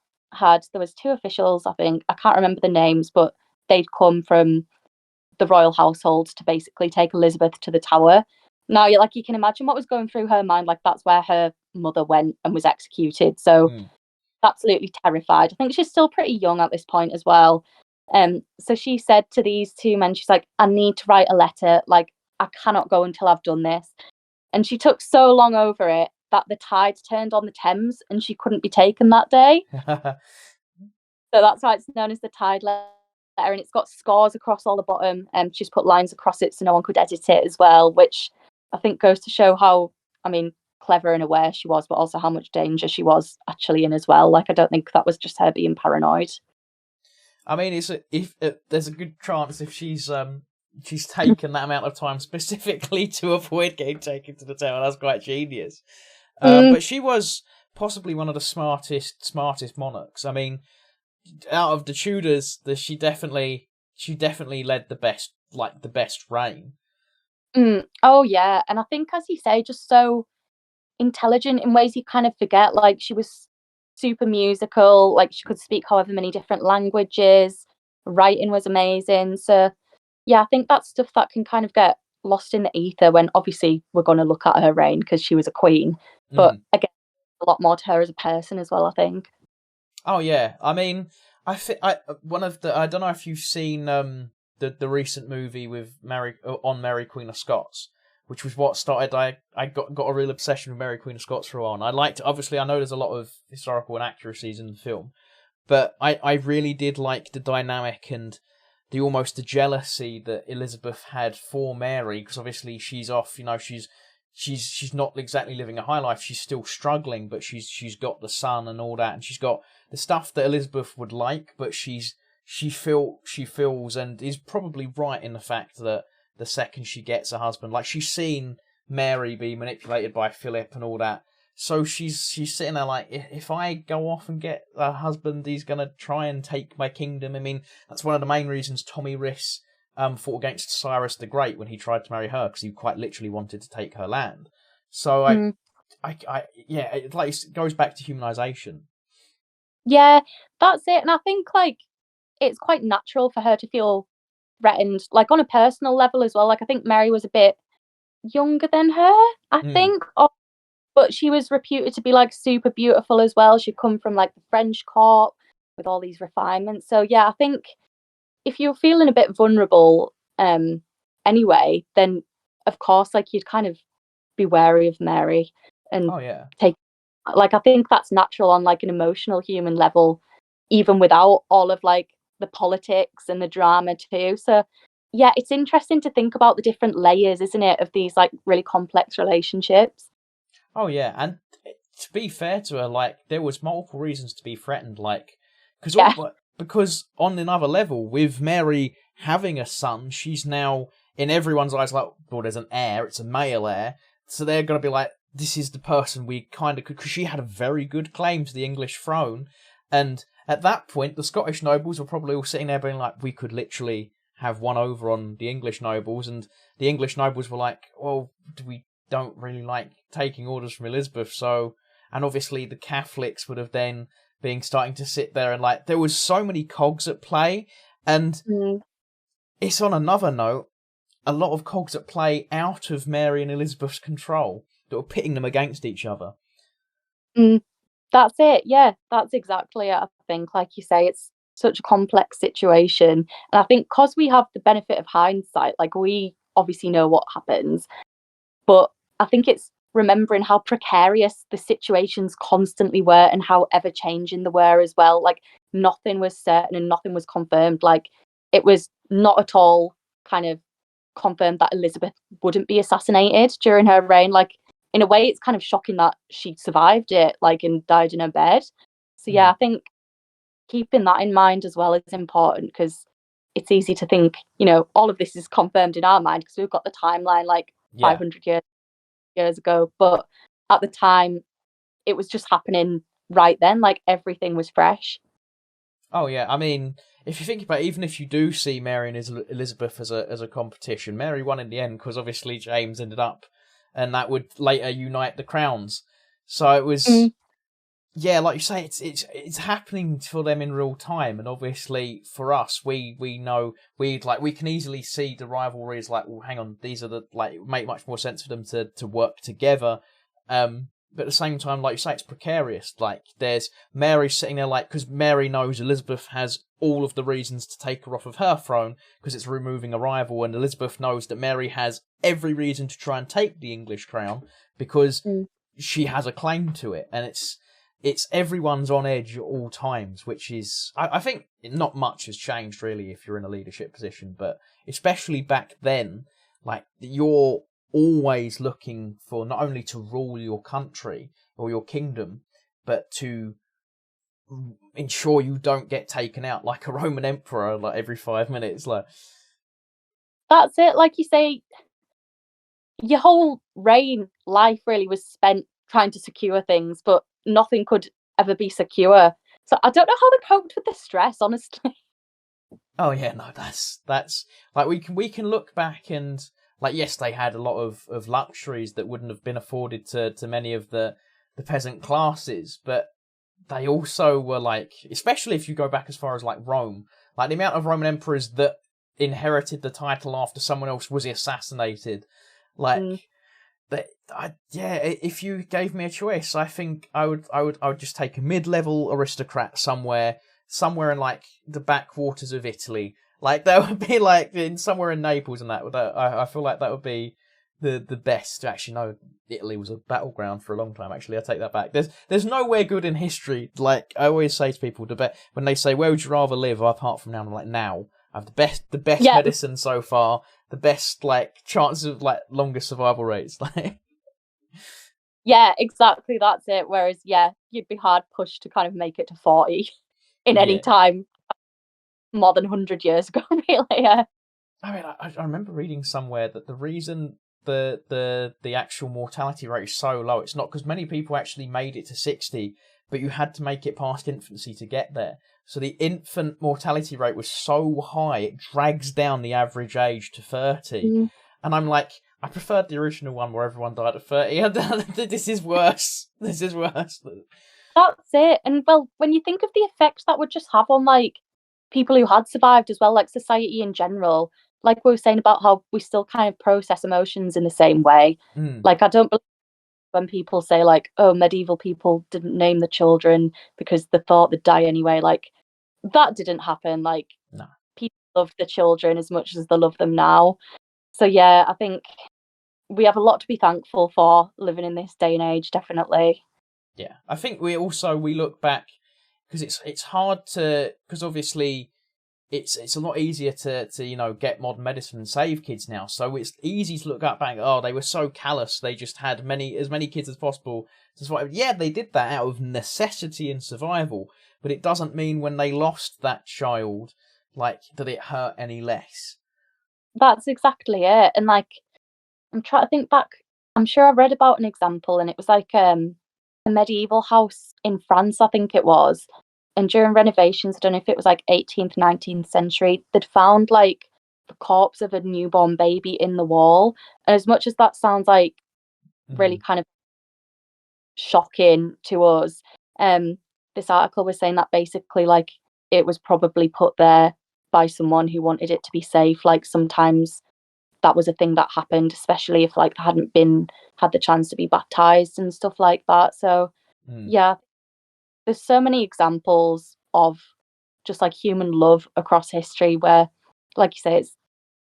B: was two officials, I think, I can't remember the names, but they'd come from the royal household to basically take Elizabeth to the Tower. Now, you can imagine what was going through her mind. Like, that's where her mother went and was executed. So absolutely terrified. I think she's still pretty young at this point as well. So she said to these two men, she's like, I need to write a letter. Like, I cannot go until I've done this. And she took so long over it that the tide turned on the Thames and she couldn't be taken that day. So that's why it's known as the Tide Letter. And it's got scores across all the bottom. And she's put lines across it so no one could edit it as well, which I think goes to show how, clever and aware she was, but also how much danger she was actually in as well. Like, I don't think that was just her being paranoid.
A: There's a good chance if she's taken that amount of time specifically to avoid getting taken to the Tower. That's quite genius. But she was possibly one of the smartest monarchs. Out of the Tudors, she definitely led the best reign.
B: Oh yeah, and I think, as you say, just so intelligent in ways you kind of forget. Like, she was super musical. Like, she could speak however many different languages. Writing was amazing. So yeah, I think that's stuff that can kind of get lost in the ether when obviously we're going to look at her reign because she was a queen. But again, a lot more to her as a person as well, I think.
A: Oh yeah, I don't know if you've seen the recent movie with Mary Queen of Scots, which was what started. I got a real obsession with Mary Queen of Scots for a while. And obviously I know there's a lot of historical inaccuracies in the film, but I really did like the dynamic and the jealousy that Elizabeth had for Mary, because obviously she's off. She's not exactly living a high life. She's still struggling, but she's got the son and all that, and she's got the stuff that Elizabeth would like, but she feels and is probably right in the fact that the second she gets a husband, like, she's seen Mary be manipulated by Philip and all that, so she's sitting there like, if I go off and get a husband, he's gonna try and take my kingdom. That's one of the main reasons Tommy Rhys fought against Cyrus the Great when he tried to marry her, because he quite literally wanted to take her land. So it goes back to humanization.
B: Yeah, that's it. And I think, like, it's quite natural for her to feel threatened, like, on a personal level as well. Like, I think Mary was a bit younger than her, I think. But she was reputed to be, like, super beautiful as well. She'd come from, like, the French court with all these refinements. So, yeah, I think if you're feeling a bit vulnerable anyway, then, of course, like, you'd kind of be wary of Mary and take... Like, I think that's natural on, like, an emotional human level, even without all of, like, the politics and the drama too. So, yeah, it's interesting to think about the different layers, isn't it, of these, like, really complex relationships.
A: Oh, yeah, and to be fair to her, like, there was multiple reasons to be threatened, like, because on another level, with Mary having a son, she's now, in everyone's eyes, like, well, there's an heir, it's a male heir, so they're going to be like, this is the person we kind of could, because she had a very good claim to the English throne. And at that point, the Scottish nobles were probably all sitting there being like, we could literally have one over on the English nobles. And the English nobles were like, well, we don't really like taking orders from Elizabeth. So, and obviously the Catholics would have then been starting to sit there and, like, there was so many cogs at play. And it's on another note, a lot of cogs at play out of Mary and Elizabeth's control that were pitting them against each other.
B: That's it. Yeah, that's exactly it. I think, like you say, it's such a complex situation. And I think because we have the benefit of hindsight, like, we obviously know what happens, but I think it's remembering how precarious the situations constantly were and how ever-changing they were as well. Like, nothing was certain and nothing was confirmed. Like, it was not at all kind of confirmed that Elizabeth wouldn't be assassinated during her reign. Like, in a way, it's kind of shocking that she survived it, like, and died in her bed. So yeah, I think keeping that in mind as well is important, because it's easy to think, all of this is confirmed in our mind because we've got the timeline, like, 500 years ago. But at the time, it was just happening right then. Like, everything was fresh.
A: Oh yeah, if you think about it, even if you do see Mary and Elizabeth as a competition, Mary won in the end because obviously James ended up, and that would later unite the crowns. So it was yeah, like you say, it's happening for them in real time, and obviously for us, we know we can easily see the rivalries. Like, well, hang on, these are the it make much more sense for them to work together. But at the same time, like you say, it's precarious. Like, there's Mary sitting there, because Mary knows Elizabeth has all of the reasons to take her off of her throne because it's removing a rival, and Elizabeth knows that Mary has every reason to try and take the English crown because she has a claim to it, and it's everyone's on edge at all times, which is, I think, not much has changed really if you're in a leadership position, but especially back then, you're always looking for not only to rule your country or your kingdom, but to ensure you don't get taken out like a Roman emperor every 5 minutes.
B: That's it. Like you say, your whole life really was spent trying to secure things, but nothing could ever be secure. So I don't know how they coped with the stress, honestly.
A: Oh yeah, no, that's we can look back and yes, they had a lot of luxuries that wouldn't have been afforded to many of the peasant classes, but they also were especially if you go back as far as Rome, the amount of Roman emperors that inherited the title after someone else was assassinated, if you gave me a choice, I think I would just take a mid-level aristocrat somewhere in the backwaters of Italy. That would be somewhere in Naples, and I feel like that would be the best. Actually, no, Italy was a battleground for a long time. Actually, I take that back. There's nowhere good in history. I always say to people, when they say, "Where would you rather live?" Apart from now, I'm like, now. I have the best medicine so far, the best chances of longer survival rates.
B: Yeah, exactly. That's it. Whereas, you'd be hard pushed to kind of make it to 40 in any time more than 100 years ago. Really, yeah.
A: I mean, I remember reading somewhere that the reason the actual mortality rate is so low, it's not because many people actually made it to 60, but you had to make it past infancy to get there. So the infant mortality rate was so high, it drags down the average age to 30. And I'm like, I preferred the original one where everyone died at 30. This is worse. This is worse.
B: That's it. And, well, when you think of the effects that would just have on, people who had survived as well, society in general, we were saying about how we still kind of process emotions in the same way. I don't believe when people say, oh, medieval people didn't name the children because they thought they'd die anyway. That didn't happen. No. People loved the children as much as they love them now. So, yeah, I think we have a lot to be thankful for living in this day and age, definitely.
A: Yeah, I think we look back because it's hard to, because obviously it's a lot easier to get modern medicine and save kids now. So it's easy to look back, oh, they were so callous, they just had as many kids as possible to survive. Yeah, they did that out of necessity and survival, but it doesn't mean when they lost that child, that it hurt any less.
B: That's exactly it. And I'm trying to think back. I'm sure I read about an example, and it was a medieval house in France, I think it was. And during renovations, I don't know if it was 18th, 19th century, they'd found the corpse of a newborn baby in the wall. And as much as that sounds really kind of shocking to us, this article was saying that basically it was probably put there by someone who wanted it to be safe. Sometimes that was a thing that happened, especially if they hadn't had the chance to be baptized and stuff like that. So yeah, there's so many examples of just human love across history where, like you say, it's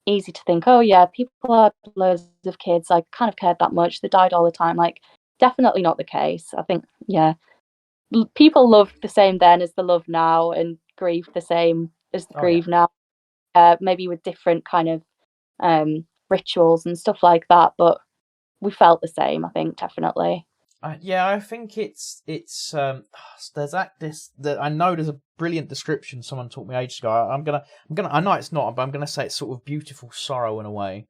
B: easy to think, oh yeah, people had loads of kids, kind of cared that much, they died all the time. Definitely not the case. I think, people loved the same then as they love now, and grieved the same as they grieve now, maybe with different kind of rituals and stuff like that, but we felt the same, I think, definitely.
A: I think it's there's I know there's a brilliant description someone taught me ages ago. I'm gonna I know it's not, but I'm gonna say it's sort of beautiful sorrow in a way.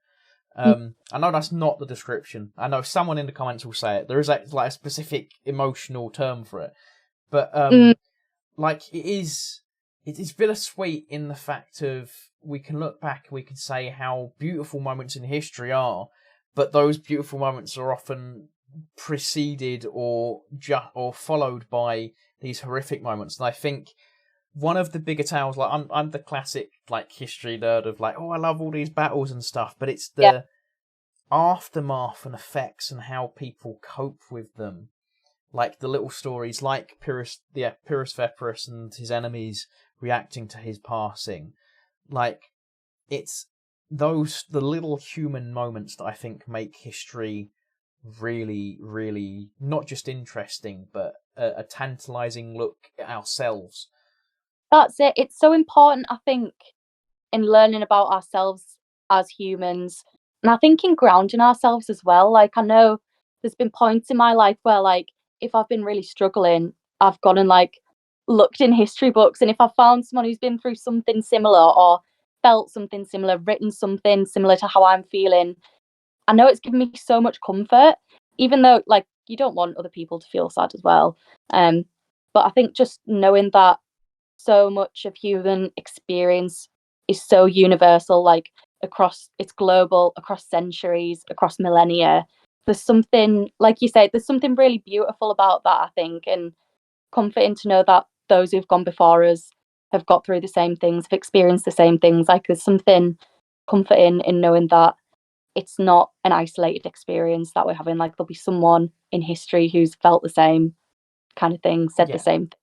A: I know that's not the description. I know someone in the comments will say it. There is a specific emotional term for it, but it's bittersweet in the fact of we can look back, we can say how beautiful moments in history are, but those beautiful moments are often preceded or followed by these horrific moments. And I think one of the bigger tales, like I'm the classic like history nerd of like, oh, I love all these battles and stuff, but it's the aftermath and effects and how people cope with them. Like the little stories, like Pyrrhus Veparus and his enemies reacting to his passing. Like, it's the little human moments that I think make history really, really not just interesting, but a tantalizing look at ourselves.
B: That's it. It's so important, I think, in learning about ourselves as humans. And I think in grounding ourselves as well. Like, I know there's been points in my life where, like, if I've been really struggling, I've gone and, like, looked in history books. And if I've found someone who's been through something similar or felt something similar, written something similar to how I'm feeling, I know it's given me so much comfort, even though, like, you don't want other people to feel sad as well. But I think just knowing that so much of human experience is so universal, like it's global, across centuries, across millennia. There's something, like you say, there's something really beautiful about that, I think, and comforting to know that those who've gone before us have got through the same things, have experienced the same things. Like, there's something comforting in knowing that it's not an isolated experience that we're having. Like, there'll be someone in history who's felt the same kind of thing, said the same thing.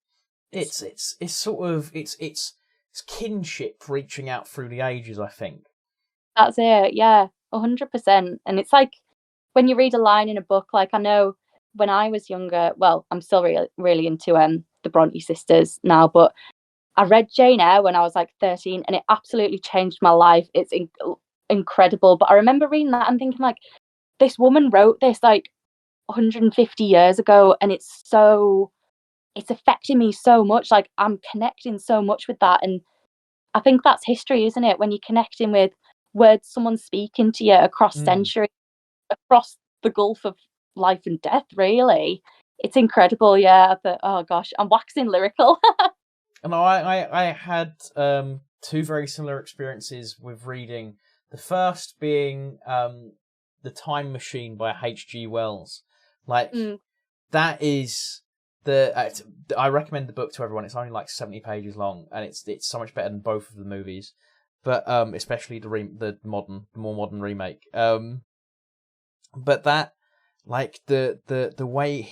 A: It's sort of it's kinship reaching out through the ages, I think.
B: That's it, yeah, 100%. And it's like when you read a line in a book, like I know when I was younger, well, I'm still really into the Bronte sisters now, but I read Jane Eyre when I was like 13 and it absolutely changed my life. It's incredible. But I remember reading that and thinking, like, this woman wrote this like 150 years ago and it's affecting me so much. Like, I'm connecting so much with that. And I think that's history, isn't it? When you're connecting with words someone's speaking to you across centuries, across the gulf of life and death, really. It's incredible, yeah. But, oh gosh, I'm waxing lyrical.
A: And I had two very similar experiences with reading. The first being The Time Machine by H.G. Wells. Like, that is... I recommend the book to everyone. It's only like 70 pages long, and it's so much better than both of the movies, but especially the more modern remake. But that, like, the way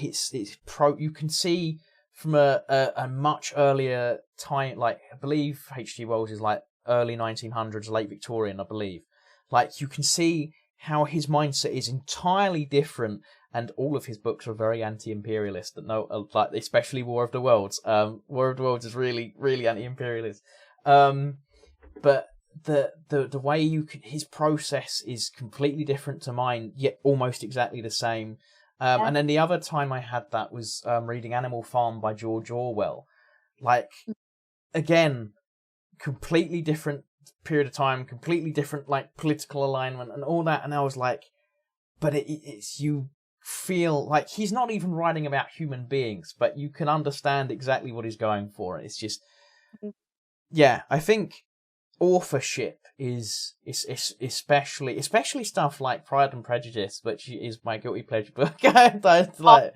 A: you can see from a much earlier time. Like, I believe H.G. Wells is like early 1900s, late Victorian, I believe. Like, you can see how his mindset is entirely different. And all of his books are very anti-imperialist. Like, especially War of the Worlds. War of the Worlds is really, really anti-imperialist. But the way his process is completely different to mine, yet almost exactly the same. And then the other time I had that was reading Animal Farm by George Orwell. Like, again, completely different period of time, completely different like political alignment and all that. And I was like, but it's you feel like he's not even writing about human beings, but you can understand exactly what he's going for. It's just, yeah, I think authorship is especially stuff like Pride and Prejudice, which is my guilty pleasure book. Like,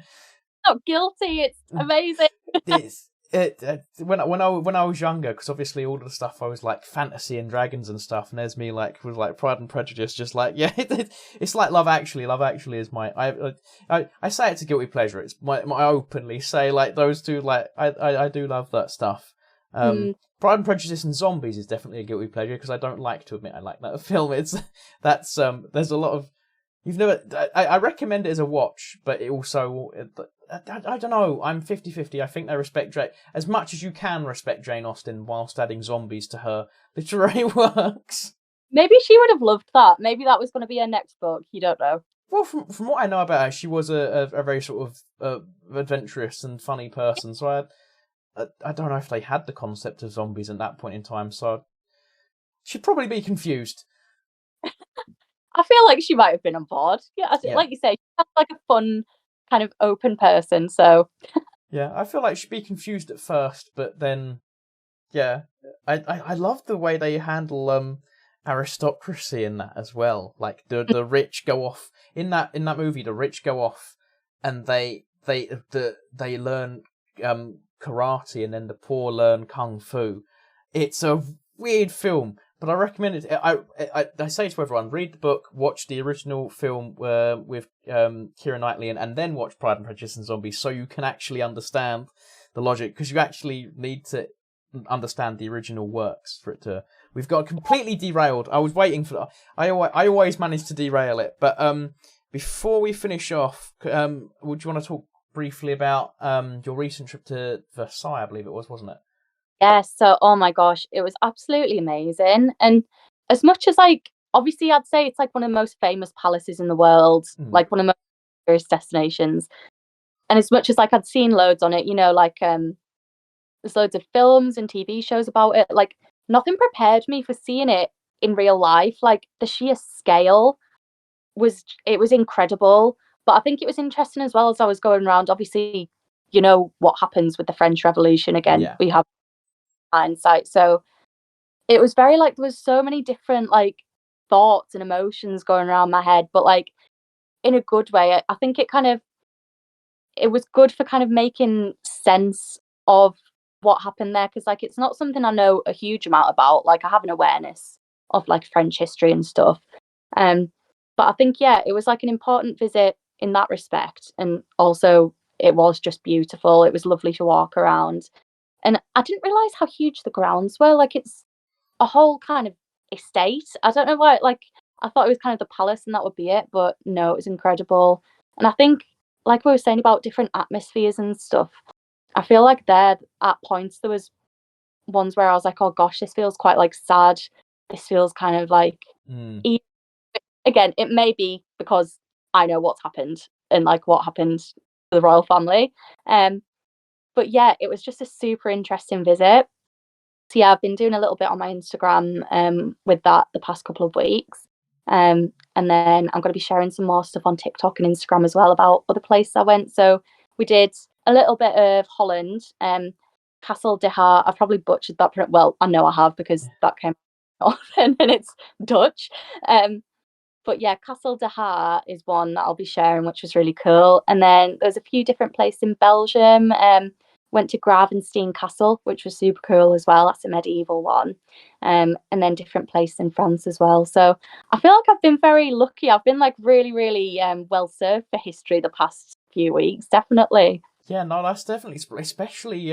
B: not guilty, it's amazing.
A: When I was younger, because obviously all of the stuff I was like fantasy and dragons and stuff, and there's me like with like Pride and Prejudice, just like, yeah, it's like Love Actually. Love Actually is my I say it's a guilty pleasure. It's my openly say like those two, like I do love that stuff. Pride and Prejudice and Zombies is definitely a guilty pleasure because I don't like to admit I like that film. There's a lot of I recommend it as a watch, but it also I don't know. I'm 50-50. I think they respect Jane as much as you can respect Jane Austen whilst adding zombies to her literary works.
B: Maybe she would have loved that. Maybe that was going to be her next book. You don't know.
A: Well, from what I know about her, she was a very sort of adventurous and funny person. So I don't know if they had the concept of zombies at that point in time. So she'd probably be confused.
B: I feel like she might have been on board. Yeah. Like you say, she's like a fun, kind of open person. So
A: yeah, I feel like she'd be confused at first, but then, yeah, I love the way they handle aristocracy in that as well. Like the rich go off in that movie. The rich go off and they learn karate, and then the poor learn kung fu. It's a weird film, but I recommend it. I say to everyone, read the book, watch the original film with Keira Knightley, and then watch Pride and Prejudice and Zombies, so you can actually understand the logic, because you actually need to understand the original works for it to. We've got completely derailed. I was waiting for. I always manage to derail it, but before we finish off, would you want to talk briefly about your recent trip to Versailles? I believe it was, wasn't it?
B: Yes. So, oh my gosh, it was absolutely amazing. And as much as obviously, I'd say it's like one of the most famous palaces in the world, like one of the most tourist destinations. And as much as I'd seen loads on it, there's loads of films and TV shows about it. Like, nothing prepared me for seeing it in real life. Like, the sheer scale was incredible. But I think it was interesting as well as I was going around. Obviously, what happens with the French Revolution again. Yeah. We have hindsight. So it was very there was so many different thoughts and emotions going around my head, but in a good way. I think it was good for kind of making sense of what happened there, because it's not something I know a huge amount about. I have an awareness of French history and stuff. But I think it was an important visit in that respect, and also it was just beautiful. It was lovely to walk around. And I didn't realise how huge the grounds were. It's a whole kind of estate. I don't know why, I thought it was kind of the palace and that would be it. But no, it was incredible. And I think, like we were saying about different atmospheres and stuff, I feel there, at points, there was ones where I was oh gosh, this feels quite sad. This feels kind of Again, it may be because I know what's happened and what happened to the royal family. But yeah, it was just a super interesting visit. So yeah, I've been doing a little bit on my Instagram with that the past couple of weeks. And then I'm going to be sharing some more stuff on TikTok and Instagram as well about other places I went. So we did a little bit of Holland, Castle de Haar. I've probably butchered that. Well, I know I have, because that came off and it's Dutch. But yeah, Castle de Haar is one that I'll be sharing, which was really cool. And then there's a few different places in Belgium. Went to Gravenstein Castle, which was super cool as well. That's a medieval one. And then different places in France as well. So I feel I've been very lucky. I've been really, really well served for history the past few weeks, definitely.
A: Yeah, no, that's definitely, especially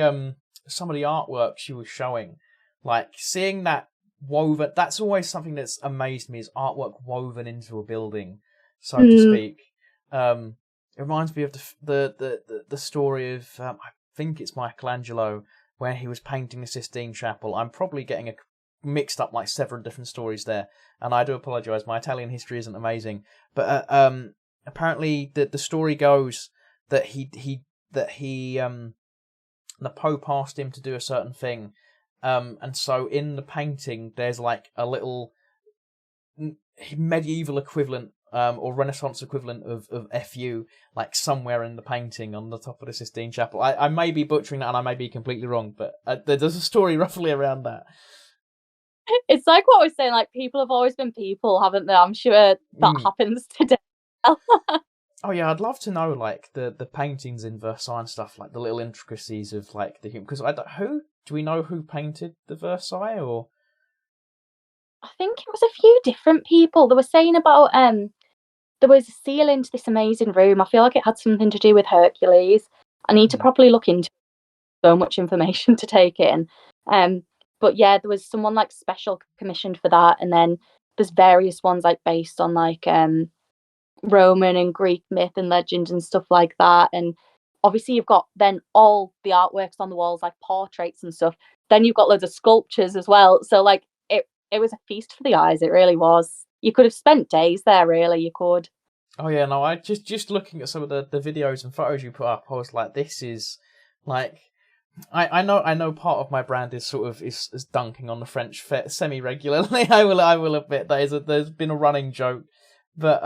A: some of the artwork she was showing. Seeing that woven, that's always something that's amazed me, is artwork woven into a building, so to speak. It reminds me of the story of I think it's Michelangelo, where he was painting the Sistine Chapel. I'm probably getting mixed up several different stories there, and I do apologise. My Italian history isn't amazing, but apparently the story goes that the Pope asked him to do a certain thing. And so in the painting, there's a little medieval equivalent or Renaissance equivalent of FU, somewhere in the painting on the top of the Sistine Chapel. I may be butchering that, and I may be completely wrong, but there's a story roughly around that.
B: It's what I was saying, people have always been people, haven't they? I'm sure that happens today.
A: Oh yeah, I'd love to know the paintings in Versailles and stuff, the little intricacies of the human. Because do we know who painted the Versailles, or?
B: I think it was a few different people. They were saying about there was a ceiling to this amazing room. I feel it had something to do with Hercules. I need to properly look into so much information to take in. But yeah, there was someone special commissioned for that, and then there's various ones based on Roman and Greek myth and legend and stuff like that. And obviously you've got then all the artworks on the walls, portraits and stuff. Then you've got loads of sculptures as well. So it was a feast for the eyes. It really was. You could have spent days there, really. You could.
A: Oh yeah, no, I just looking at some of the videos and photos you put up, I was this is I know part of my brand is sort of is dunking on the French semi regularly. I will admit there's been a running joke, but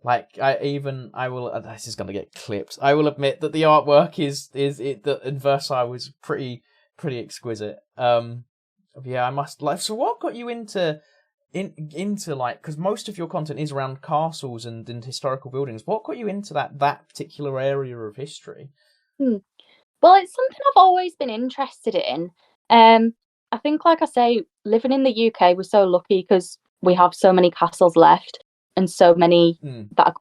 A: this is gonna get clipped. I will admit that the artwork that in Versailles was pretty exquisite. Yeah, I must. So what got you into into like, because most of your content is around castles and historical buildings. What got you into that particular area of history?
B: Well, it's something I've always been interested in. I think, like I say, living in the UK, we're so lucky because we have so many castles left and so many that are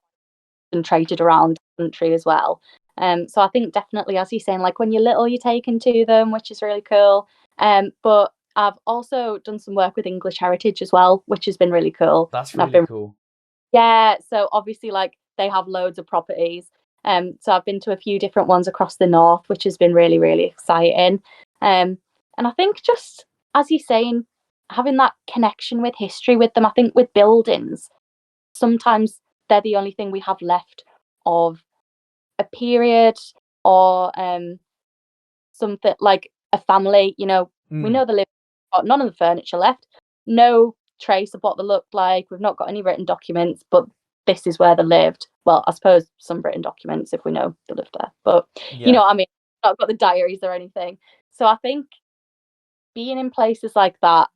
B: concentrated around the country as well. So I think definitely, as you're saying, like when you're little, you're taken to them, which is really cool. But I've also done some work with English Heritage as well, which has been really cool.
A: That's really cool.
B: Yeah, so obviously, like they have loads of properties. So I've been to a few different ones across the north, which has been really, really exciting. And I think just as you're saying, having that connection with history with them, I think with buildings, sometimes they're the only thing we have left of a period or something like a family. You know, we know the living, got none of the furniture left, no trace of what they looked like. We've not got any written documents, but this is where they lived. Well, I suppose some written documents if we know they lived there, but you know what I mean, not got the diaries or anything. So I think being in places like that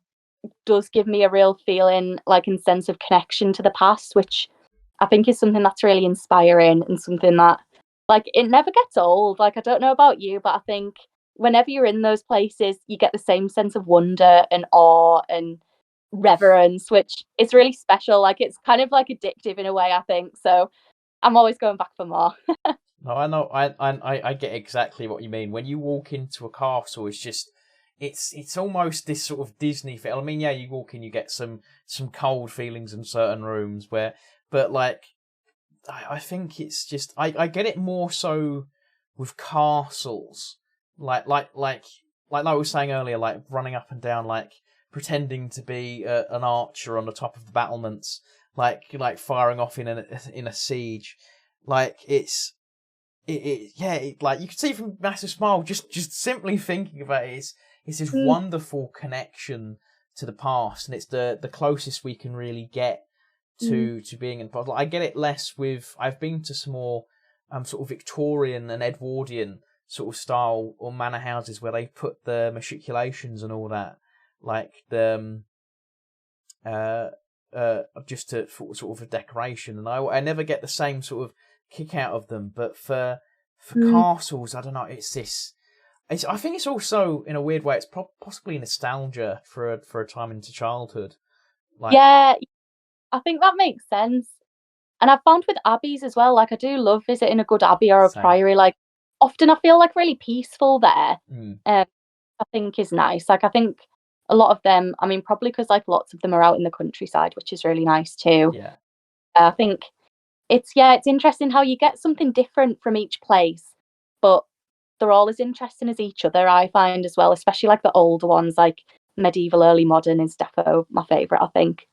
B: does give me a real feeling, like, and sense of connection to the past, which I think is something that's really inspiring and something that, like, it never gets old. Like, I don't know about you, but I think whenever you're in those places, you get the same sense of wonder and awe and reverence, which is really special. Like, it's kind of like addictive in a way, I think. So I'm always going back for more.
A: No, I know. I get exactly what you mean. When you walk into a castle, it's just, it's almost this sort of Disney feel. I mean, yeah, you walk in, you get some cold feelings in certain rooms but like, I think it's just, I get it more so with castles, like I was saying earlier, like running up and down, like pretending to be an archer on the top of the battlements, like firing off in a siege, like like you can see from Massive Smile, just simply thinking about it, it's this wonderful connection to the past, and it's the closest we can really get to being in. Like, I get it less with, I've been to some more sort of Victorian and Edwardian sort of style or manor houses where they put the matriculations and all that, like the just to sort of a decoration, and I never get the same sort of kick out of them. But for castles, I don't know, it's this. I think it's also, in a weird way, it's possibly nostalgia for a time into childhood. Like,
B: yeah, I think that makes sense. And I've found with abbeys as well, like I do love visiting a good abbey or a priory. Like often I feel like really peaceful there. I think is nice. Like I think a lot of them, I mean, probably because like lots of them are out in the countryside, which is really nice too.
A: Yeah.
B: I think it's interesting how you get something different from each place, but they're all as interesting as each other, I find, as well, especially like the older ones, like medieval, early modern is defo my favourite, I think.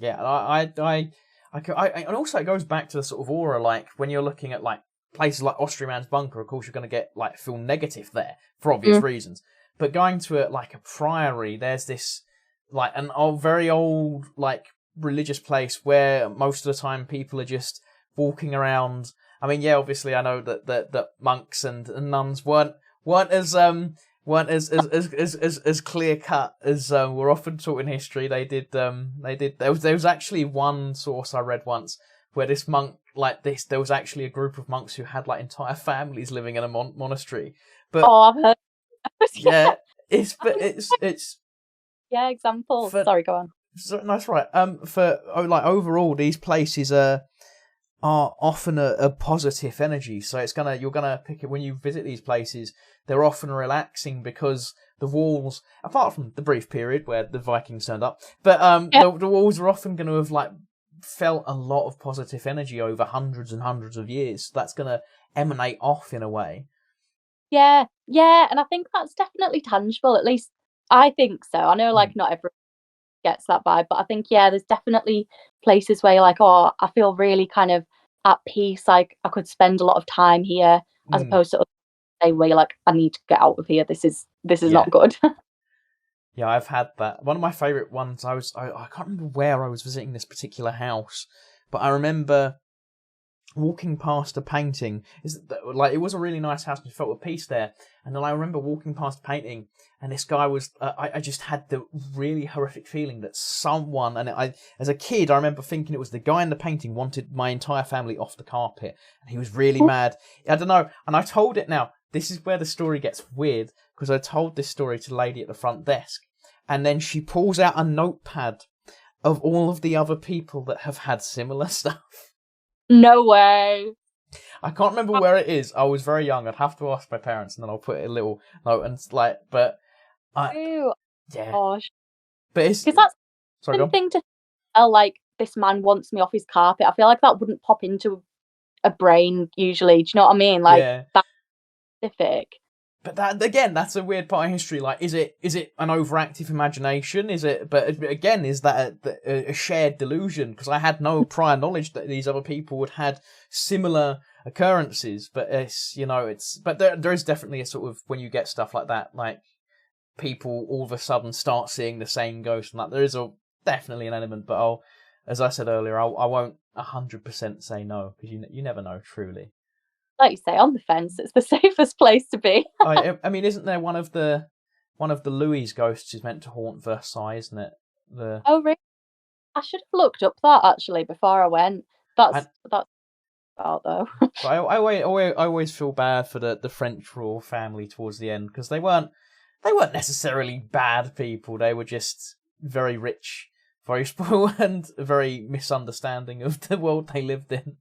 A: Yeah, and also it goes back to the sort of aura, like when you're looking at like places like Austriaman's Bunker, of course you're going to get like feel negative there for obvious reasons. But going to like a priory, there's this like an very old like religious place where most of the time people are just walking around. I mean, yeah, obviously I know that monks and nuns weren't as clear cut as we're often taught in history. There was actually one source I read once where this monk, there was actually a group of monks who had like entire families living in a monastery. But
B: I've heard.
A: Yeah, it's
B: yeah, examples. Sorry, go on.
A: That's right. Overall, these places are often a positive energy. So you're gonna pick it when you visit these places. They're often relaxing because the walls, apart from the brief period where the Vikings turned up, but the walls are often going to have like felt a lot of positive energy over hundreds and hundreds of years. That's going to emanate off in a way.
B: Yeah, and I think that's definitely tangible. At least I think so. I know, like, not everyone gets that vibe, but I think there's definitely places where you're like, oh, I feel really kind of at peace. Like I could spend a lot of time here, as opposed to other where you're like, I need to get out of here. This is not good.
A: Yeah, I've had that. One of my favourite ones. I can't remember where I was visiting this particular house, but I remember walking past a painting. Like, it was a really nice house and you felt at peace there. And then I remember walking past a painting, and this guy was. I just had the really horrific feeling that someone, and as a kid, I remember thinking it was the guy in the painting wanted my entire family off the carpet, and he was really mad. I don't know, and I told it now. This is where the story gets weird, because I told this story to the lady at the front desk, and then she pulls out a notepad of all of the other people that have had similar stuff.
B: No way.
A: I can't remember where it is. I was very young. I'd have to ask my parents, and then I'll put a little note. And like, but
B: Ew.
A: Yeah.
B: Gosh.
A: But it's
B: because that's something to tell. Like, this man wants me off his carpet. I feel like that wouldn't pop into a brain usually. Do you know what I mean? Like, that's specific.
A: But that, again, that's a weird part of history. Like, is it an overactive imagination? Is it? But again, is that a shared delusion? Because I had no prior knowledge that these other people had had similar occurrences. But it's, but there is definitely a sort of, when you get stuff like that, like people all of a sudden start seeing the same ghost, and that there is definitely an element. But as I said earlier, I won't 100% say no, because you never know truly.
B: Like you say, on the fence, it's the safest place to be.
A: I mean, isn't there one of the Louis' ghosts is meant to haunt Versailles, isn't it?
B: Oh, really? I should have looked up that actually before I went. That's about though.
A: I always feel bad for the French royal family towards the end, because they weren't necessarily bad people. They were just very rich, very spoiled, and very misunderstanding of the world they lived in.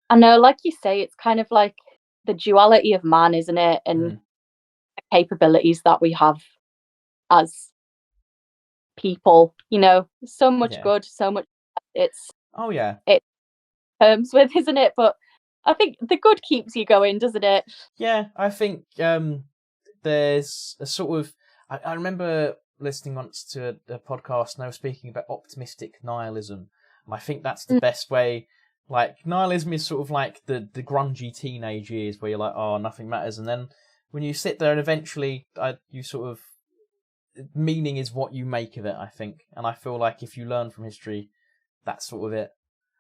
B: I know, like you say, it's kind of like the duality of man, isn't it? And the capabilities that we have as people, so much good, so much it's it terms with, isn't it? But I think the good keeps you going, doesn't it?
A: Yeah, I think there's a sort of, I remember listening once to a podcast, and they were speaking about optimistic nihilism, and I think that's the best way. Like, nihilism is sort of like the grungy teenage years where you're like, oh, nothing matters. And then when you sit there and eventually you sort of, meaning is what you make of it, I think. And I feel like if you learn from history, that's sort of it.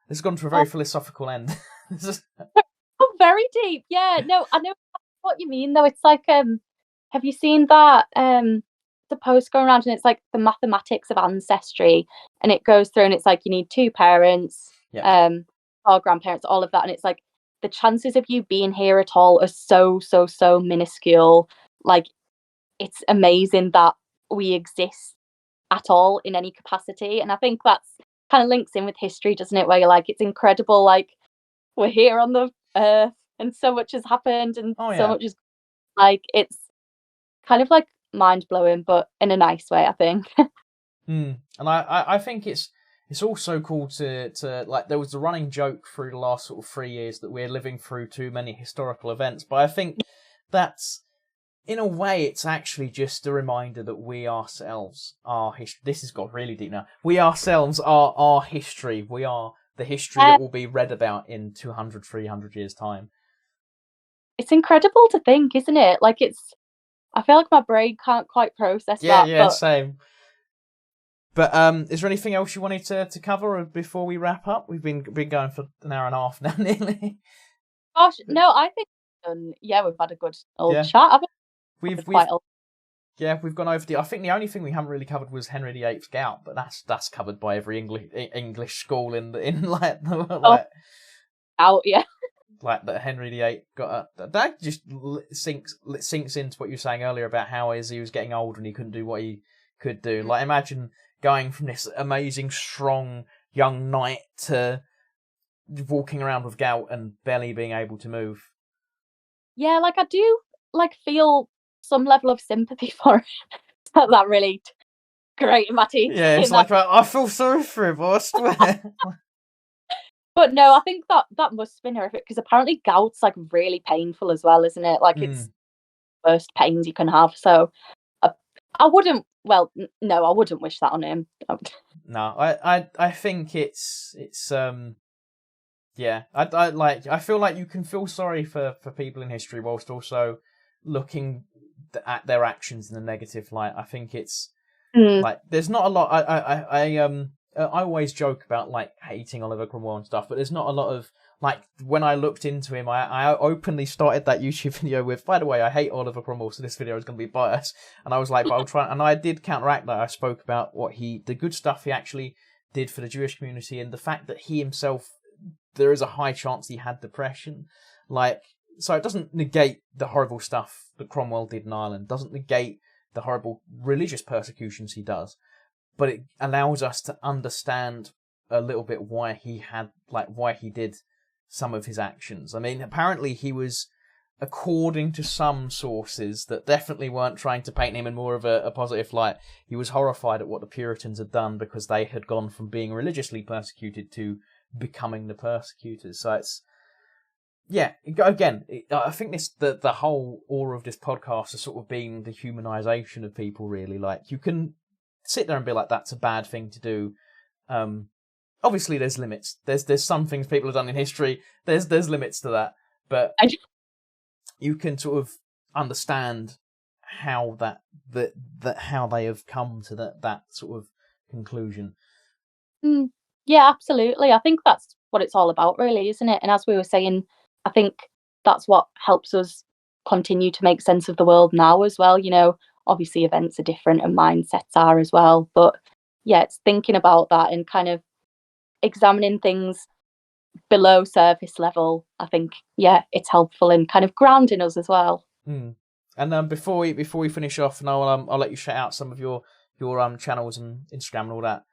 A: This has gone to a very philosophical end.
B: Oh, very deep. Yeah, no, I know what you mean, though. It's like, have you seen that, the post going around, and it's like the mathematics of ancestry, and it goes through, and it's like you need two parents, or grandparents, all of that, and it's like the chances of you being here at all are so minuscule. Like, it's amazing that we exist at all in any capacity, and I think that's kind of links in with history, doesn't it, where you're like, it's incredible, like, we're here on the earth and so much has happened, and so much is, like, it's kind of like mind-blowing, but in a nice way, I think.
A: And I think it's also cool to like, there was a running joke through the last sort of 3 years that we're living through too many historical events, but I think that's, in a way, it's actually just a reminder that we ourselves are history. This has got really deep now. We ourselves are our history. We are the history that will be read about in 200, 300 years' time.
B: It's incredible to think, isn't it? Like, I feel like my brain can't quite process that.
A: Yeah, same. But is there anything else you wanted to cover before we wrap up? We've been going for an hour and a half now, nearly.
B: Gosh, no, I think we've had a good old chat.
A: We've gone over I think the only thing we haven't really covered was Henry VIII's gout, but that's covered by every English school in
B: out, yeah.
A: Like, that Henry VIII got that just sinks into what you were saying earlier about how as he was getting older and he couldn't do what he could do. Like, imagine going from this amazing, strong young knight to walking around with gout and barely being able to move.
B: Yeah, like, I do feel some level of sympathy for him. It's not that really great in my teeth.
A: Yeah, it's like, I feel sorry for him, I swear.
B: But no, I think that must have been horrific, because apparently gout's like really painful as well, isn't it? Like, it's the worst pains you can have. So I wouldn't. Well, no, I wouldn't wish that on him.
A: No, I think it's yeah. I feel like you can feel sorry for people in history whilst also looking at their actions in a negative light. I think it's like, there's not a lot. I always joke about, like, hating Oliver Cromwell and stuff, but there's not a lot of like when I looked into him, I openly started that YouTube video with, by the way, I hate Oliver Cromwell, so this video is going to be biased. And I was like, but I'll try. And I did counteract that. I spoke about the good stuff he actually did for the Jewish community, and the fact that he himself, there is a high chance he had depression. Like, so it doesn't negate the horrible stuff that Cromwell did in Ireland, doesn't negate the horrible religious persecutions he does, but it allows us to understand a little bit why he did some of his actions. I mean, apparently he was, according to some sources that definitely weren't trying to paint him in more of a positive light, he was horrified at what the Puritans had done because they had gone from being religiously persecuted to becoming the persecutors. So it's, yeah, again, I think the whole aura of this podcast has sort of been the humanization of people, really. Like, you can sit there and be like, that's a bad thing to do. Obviously, there's limits. There's some things people have done in history. There's limits to that, but you can sort of understand how how they have come to that sort of conclusion.
B: Yeah, absolutely. I think that's what it's all about, really, isn't it? And as we were saying, I think that's what helps us continue to make sense of the world now as well. You know, obviously events are different and mindsets are as well, but yeah, it's thinking about that and kind of examining things below surface level. I think, yeah, it's helpful in kind of grounding us as well.
A: And before we finish off, and I'll let you shout out some of your channels and Instagram and all that.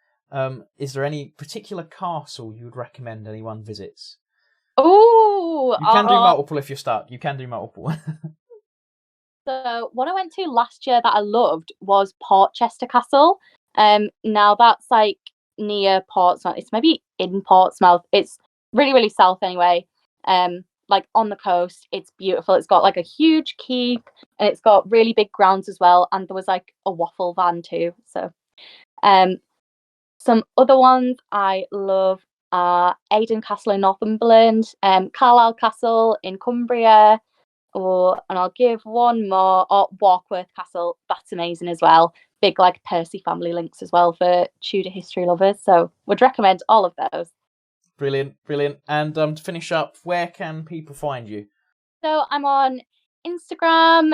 A: Is there any particular castle you would recommend anyone visits?
B: Oh,
A: you can do multiple if you're stuck. You can do multiple.
B: So what I went to last year that I loved was Portchester Castle. Now that's like near Portsmouth. It's maybe in Portsmouth. It's really, really south anyway. Like on the coast. It's beautiful. It's got like a huge keep and it's got really big grounds as well. And there was like a waffle van too. So, some other ones I love are Aidan Castle in Northumberland, Carlisle Castle in Cumbria, and I'll give one more, Warkworth Castle. That's amazing as well. Big like Percy family links as well for Tudor history lovers. So would recommend all of those.
A: Brilliant. And to finish up, where can people find you?
B: So I'm on Instagram,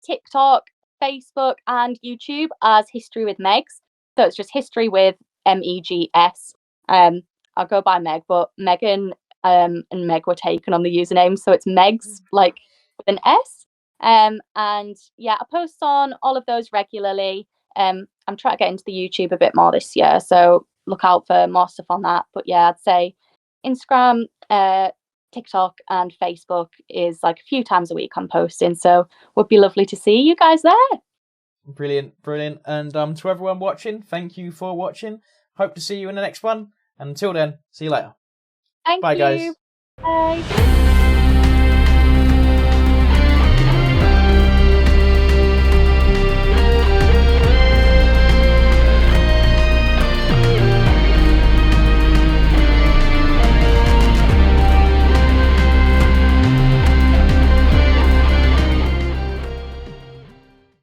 B: TikTok, Facebook, and YouTube as History with Megs. So it's just History with MEGS. I'll go by Meg, but Megan and Meg were taken on the username, so it's Megs like with an S. And yeah, I post on all of those regularly. I'm trying to get into the YouTube a bit more this year, so look out for more stuff on that. But yeah, I'd say Instagram, TikTok, and Facebook is like a few times a week I'm posting, so would be lovely to see you guys there.
A: Brilliant. And to everyone watching, thank you for watching. Hope to see you in the next one. And until then, see you later.
B: Thank
A: Bye,
B: you.
A: Guys.
B: Bye.